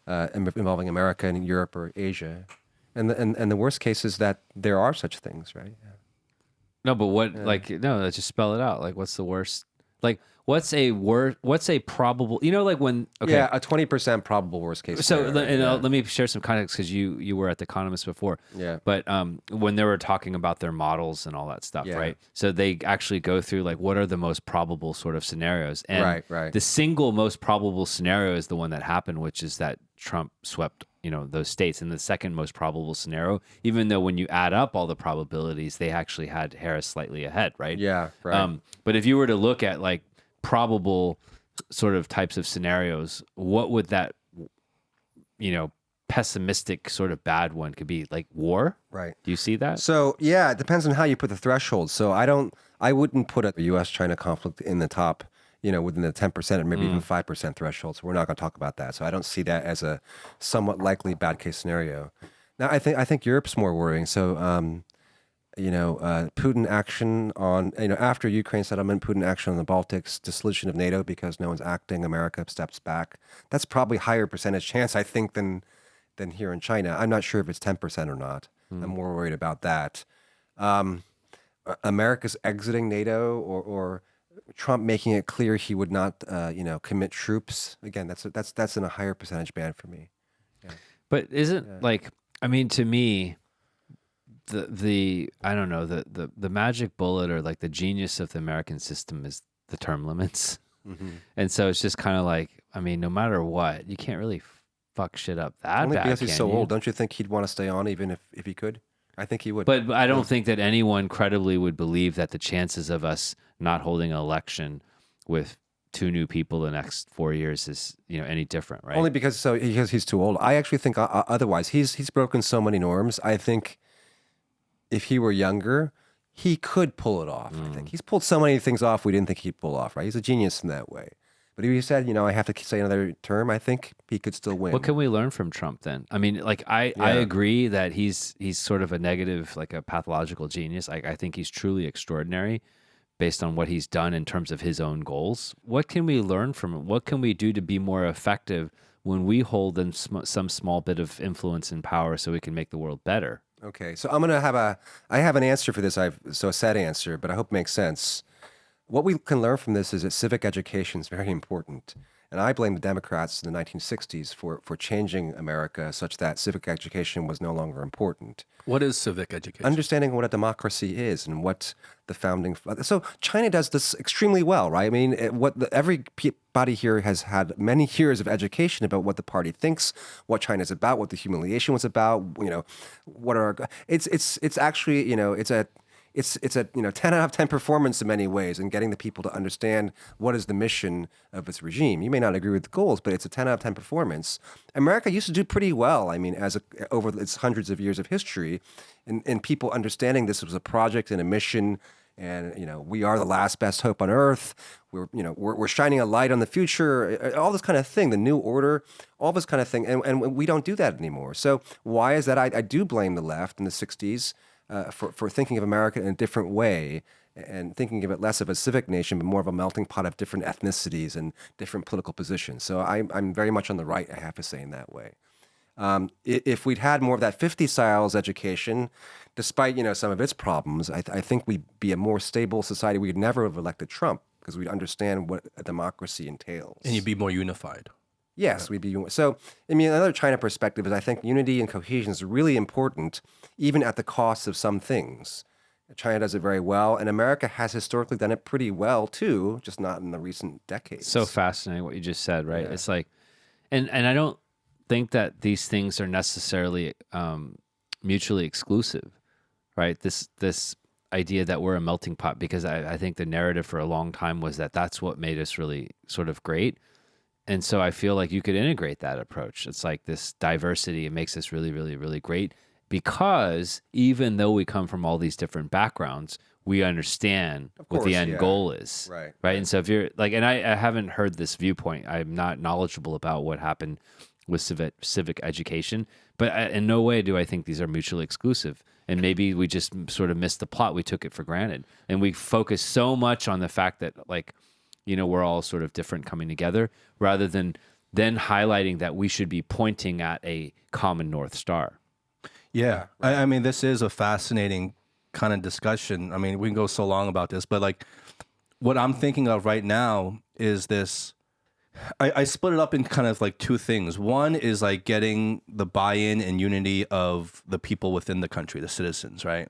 [SPEAKER 2] involving America and Europe or Asia. And the worst case is that there are such things, right? Yeah.
[SPEAKER 3] No, but what let's just spell it out. Like, what's the worst? Like, what's a probable, when, okay.
[SPEAKER 2] Yeah, a 20% probable worst case
[SPEAKER 3] So,
[SPEAKER 2] scenario.
[SPEAKER 3] let me share some context, because you were at The Economist before.
[SPEAKER 2] Yeah.
[SPEAKER 3] But when they were talking about their models and all that stuff,
[SPEAKER 2] Yeah.
[SPEAKER 3] right? So they actually go through like what are the most probable sort of scenarios, and
[SPEAKER 2] Right.
[SPEAKER 3] the single most probable scenario is the one that happened, which is that Trump swept those states. And the second most probable scenario, even though when you add up all the probabilities, they actually had Harris slightly ahead, right?
[SPEAKER 2] Yeah, right.
[SPEAKER 3] But if you were to look at like probable sort of types of scenarios, what would that pessimistic sort of bad one could be? Like war?
[SPEAKER 2] Right.
[SPEAKER 3] Do you see that?
[SPEAKER 2] So yeah, it depends on how you put the threshold. So I wouldn't put a U.S.-China conflict in the top, within the 10% or maybe even 5% threshold. So we're not going to talk about that. So I don't see that as a somewhat likely bad case scenario. Now I think Europe's more worrying. So Putin action on after Ukraine settlement, Putin action on the Baltics, dissolution of NATO because no one's acting. America steps back. That's probably higher percentage chance, I think, than here in China. I'm not sure if it's 10% or not. I'm more worried about that. America's exiting NATO or Trump making it clear he would not, commit troops. Again, that's in a higher percentage band for me.
[SPEAKER 3] But isn't to me, the I don't know, the magic bullet or like the genius of the American system is the term limits.
[SPEAKER 2] Mm-hmm.
[SPEAKER 3] And so it's just kind of like, no matter what, you can't really fuck shit up that
[SPEAKER 2] Only
[SPEAKER 3] bad.
[SPEAKER 2] because he's
[SPEAKER 3] can
[SPEAKER 2] so
[SPEAKER 3] you?
[SPEAKER 2] old. Don't you think he'd want to stay on even if he could? I think he would.
[SPEAKER 3] But I don't think that anyone credibly would believe that the chances of us not holding an election with two new people the next 4 years is any different, right?
[SPEAKER 2] Only because he's too old. I actually think otherwise. He's broken so many norms. I think if he were younger, he could pull it off. I think he's pulled so many things off we didn't think he'd pull off. Right? He's a genius in that way. But if he said, I have to say another term, I think he could still win.
[SPEAKER 3] What can we learn from Trump then? I agree that he's sort of a negative, like a pathological genius. I think he's truly extraordinary based on what he's done in terms of his own goals. What can we learn from him? What can we do to be more effective when we hold some small bit of influence and power so we can make the world better?
[SPEAKER 2] Okay, so I have an answer for this. A sad answer, but I hope it makes sense. What we can learn from this is that civic education is very important. And I blame the Democrats in the 1960s for changing America such that civic education was no longer important.
[SPEAKER 1] What is civic education?
[SPEAKER 2] Understanding what a democracy is and what the founding... So China does this extremely well, right? I mean, everybody here has had many years of education about what the party thinks, what China's about, what the humiliation was about, what are... It's actually, it's a 10 out of 10 performance in many ways in getting the people to understand what is the mission of its regime. You may not agree with the goals, but it's a 10 out of 10 performance. America used to do pretty well. I mean, over its hundreds of years of history, in people understanding this was a project and a mission. And we are the last best hope on earth. We're shining a light on the future. All this kind of thing, the new order, all this kind of thing, and we don't do that anymore. So why is that? I do blame the left in the '60s for thinking of America in a different way and thinking of it less of a civic nation, but more of a melting pot of different ethnicities and different political positions. So I'm very much on the right, I have to say, in that way. If we'd had more of that 50 styles education, despite some of its problems, I think we'd be a more stable society. We'd never have elected Trump because we'd understand what a democracy entails.
[SPEAKER 1] And you'd be more unified.
[SPEAKER 2] Yes, we'd be. So, I mean, another China perspective is I think unity and cohesion is really important, even at the cost of some things. China does it very well, and America has historically done it pretty well too, just not in the recent decades.
[SPEAKER 3] So fascinating what you just said, right? Yeah. It's like, and I don't think that these things are necessarily mutually exclusive, right? This idea that we're a melting pot, because I think the narrative for a long time was that that's what made us really sort of great. And so I feel like you could integrate that approach. It's like this diversity. It makes us really, really, really great because even though we come from all these different backgrounds, we understand what the end goal is.
[SPEAKER 2] Right.
[SPEAKER 3] And so if you're like, and I haven't heard this viewpoint. I'm not knowledgeable about what happened with civic education, but in no way do I think these are mutually exclusive. And maybe we just sort of missed the plot. We took it for granted. And we focus so much on the fact that we're all sort of different coming together rather than then highlighting that we should be pointing at a common North Star.
[SPEAKER 1] Yeah. Right. I mean, this is a fascinating kind of discussion. I mean, we can go so long about this, but like what I'm thinking of right now is this. I split it up in kind of like two things. One is like getting the buy-in and unity of the people within the country, the citizens, right?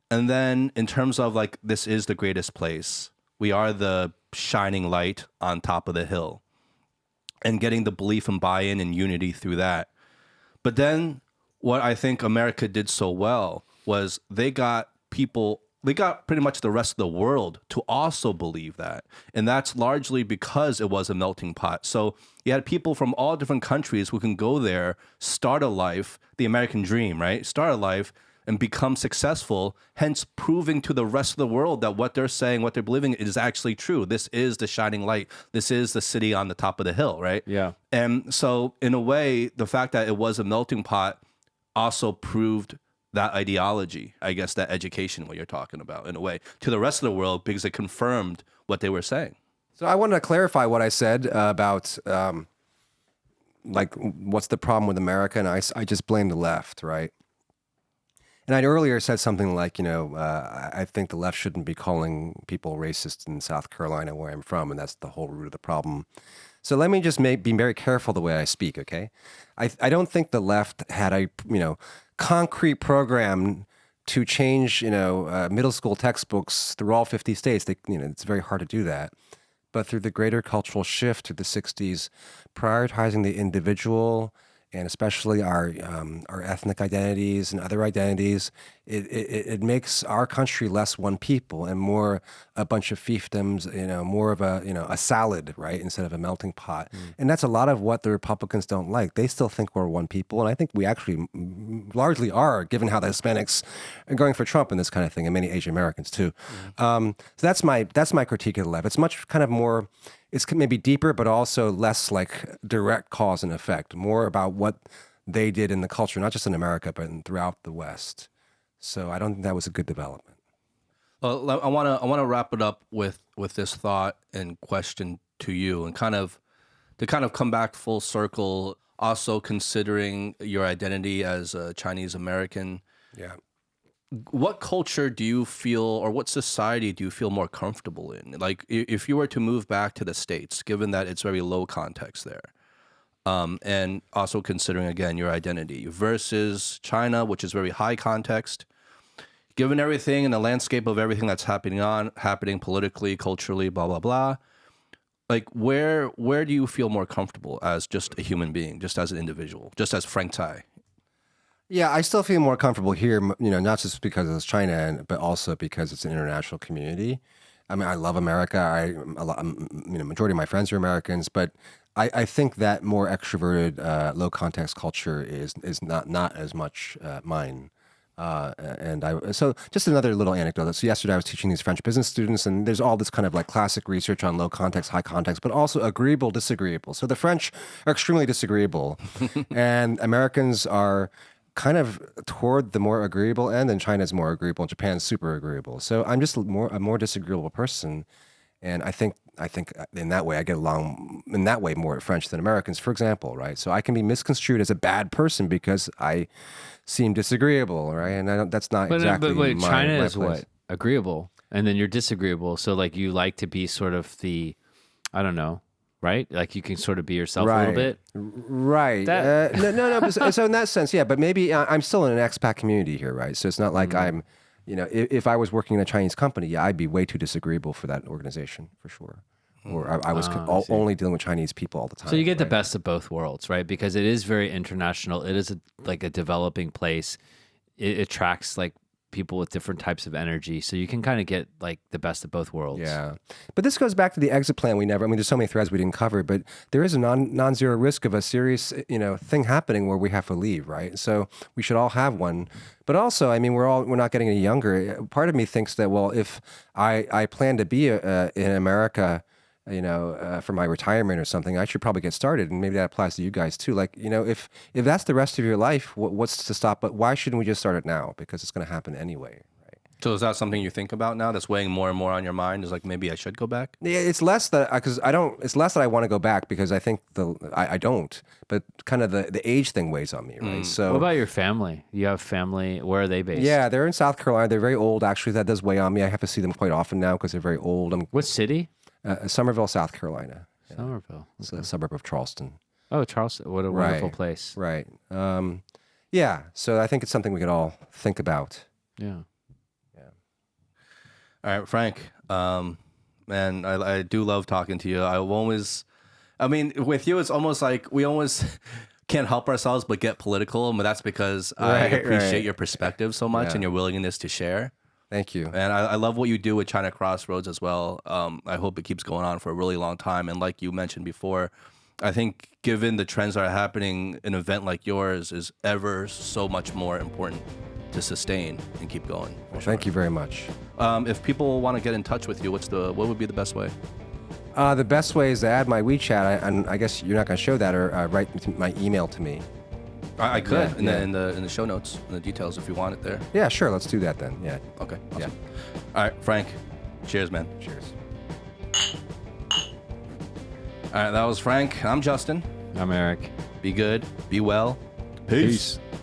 [SPEAKER 1] And then in terms of like, this is the greatest place. We are the shining light on top of the hill, and getting the belief and buy-in and unity through that. But then what I think America did so well was they got pretty much the rest of the world to also believe that. And that's largely because it was a melting pot. So you had people from all different countries who can go there, start a life, the American dream, right? Start a life and become successful, hence proving to the rest of the world that what they're saying, what they're believing is actually true. This is the shining light. This is the city on the top of the hill, right?
[SPEAKER 3] Yeah.
[SPEAKER 1] And so in a way, the fact that it was a melting pot also proved that ideology, I guess, that education, what you're talking about, in a way, to the rest of the world, because it confirmed what they were saying.
[SPEAKER 2] So I want to clarify what I said about, what's the problem with America? And I just blame the left, right? And I'd earlier said something like, I think the left shouldn't be calling people racist in South Carolina, where I'm from, and that's the whole root of the problem. So let me just be very careful the way I speak, okay? I don't think the left had a, concrete program to change, middle school textbooks through all 50 states. It's very hard to do that. But through the greater cultural shift through the 60s, prioritizing the individual and especially our ethnic identities and other identities, it makes our country less one people and more a bunch of fiefdoms, more of a salad, right, instead of a melting pot. And that's a lot of what the Republicans don't like. They still think we're one people, and I think we actually largely are, given how the Hispanics are going for Trump and this kind of thing, and many Asian Americans too. So that's my critique of the left. It's much kind of more. It's maybe deeper, but also less like direct cause and effect, more about what they did in the culture, not just in America, but throughout the West. So I don't think that was a good development.
[SPEAKER 1] Well, I want to wrap it up with this thought and question to you, and to come back full circle, also considering your identity as a Chinese American.
[SPEAKER 2] Yeah.
[SPEAKER 1] What culture do you feel, or what society do you feel more comfortable in? Like, if you were to move back to the States, given that it's very low context there, and also considering, again, your identity versus China, which is very high context, given everything and the landscape of everything that's happening politically, culturally, blah, blah, blah, like, where do you feel more comfortable as just a human being, just as an individual, just as Frank Tsai?
[SPEAKER 2] Yeah, I still feel more comfortable here, not just because it's China, but also because it's an international community. I mean, I love America. Majority of my friends are Americans, but I think that more extroverted, low context culture is not as much mine. So just another little anecdote. So yesterday I was teaching these French business students, and there's all this kind of like classic research on low context, high context, but also agreeable, disagreeable. So the French are extremely disagreeable, and Americans are kind of toward the more agreeable end, and China's more agreeable, and Japan's super agreeable. So I'm just a more disagreeable person, and I think in that way I get along in that way more with French than Americans, for example, right? So I can be misconstrued as a bad person because I seem disagreeable, right? And that's not exactly.
[SPEAKER 3] But China
[SPEAKER 2] my
[SPEAKER 3] is
[SPEAKER 2] place.
[SPEAKER 3] what? Agreeable, and then you're disagreeable. So like you like to be sort of the, I don't know, right? Like you can sort of be yourself a little bit.
[SPEAKER 2] Right. No. So in that sense, yeah. But maybe I'm still in an expat community here, right? So it's not like I'm, if I was working in a Chinese company, yeah, I'd be way too disagreeable for that organization for sure. Or I was only dealing with Chinese people all the time.
[SPEAKER 3] So you get the best of both worlds, right? Because it is very international. It is like a developing place. It attracts like people with different types of energy. So you can kind of get like the best of both worlds.
[SPEAKER 2] Yeah. But this goes back to the exit plan there's so many threads we didn't cover, but there is a non-zero risk of a serious, thing happening where we have to leave, right? So we should all have one. But also, I mean, we're not getting any younger. Part of me thinks that, well, if I plan to be in America, for my retirement or something, I should probably get started. And maybe that applies to you guys too. Like, if that's the rest of your life, what's to stop? But why shouldn't we just start it now? Because it's going to happen anyway, right?
[SPEAKER 1] So is that something you think about now that's weighing more and more on your mind? Is like, maybe I should go back?
[SPEAKER 2] Yeah, it's less that it's less that I want to go back because I think I don't, but kind of the age thing weighs on me, right? So
[SPEAKER 3] What about your family? You have family. Where are they based?
[SPEAKER 2] yeah, they're in South Carolina. They're very old. Actually, that does weigh on me. I have to see them quite often now because they're very old.
[SPEAKER 3] What city?
[SPEAKER 2] Somerville, South Carolina.
[SPEAKER 3] Somerville.
[SPEAKER 2] It's a suburb of Charleston.
[SPEAKER 3] Oh, Charleston. What a wonderful place.
[SPEAKER 2] Right. Yeah. So I think it's something we could all think about.
[SPEAKER 3] Yeah.
[SPEAKER 1] All right, Frank. Man, I do love talking to you. With you, it's almost like we almost can't help ourselves but get political, but that's because I appreciate your perspective so much and your willingness to share.
[SPEAKER 2] Thank you.
[SPEAKER 1] And I love what you do with China Crossroads as well. I hope it keeps going on for a really long time. And like you mentioned before, I think given the trends that are happening, an event like yours is ever so much more important to sustain and keep going.
[SPEAKER 2] Well, thank you very much.
[SPEAKER 1] If people want to get in touch with you, what would be the best way?
[SPEAKER 2] The best way is to add my WeChat, and I guess you're not going to show that, or write my email to me.
[SPEAKER 1] I could in the show notes, in the details, if you want it there.
[SPEAKER 2] Yeah, sure. Let's do that then. Yeah.
[SPEAKER 1] Okay. Awesome. Yeah. All right, Frank. Cheers, man.
[SPEAKER 2] Cheers.
[SPEAKER 1] All right, that was Frank. I'm Justin.
[SPEAKER 3] I'm Eric.
[SPEAKER 1] Be good. Be well. Peace.
[SPEAKER 3] Peace.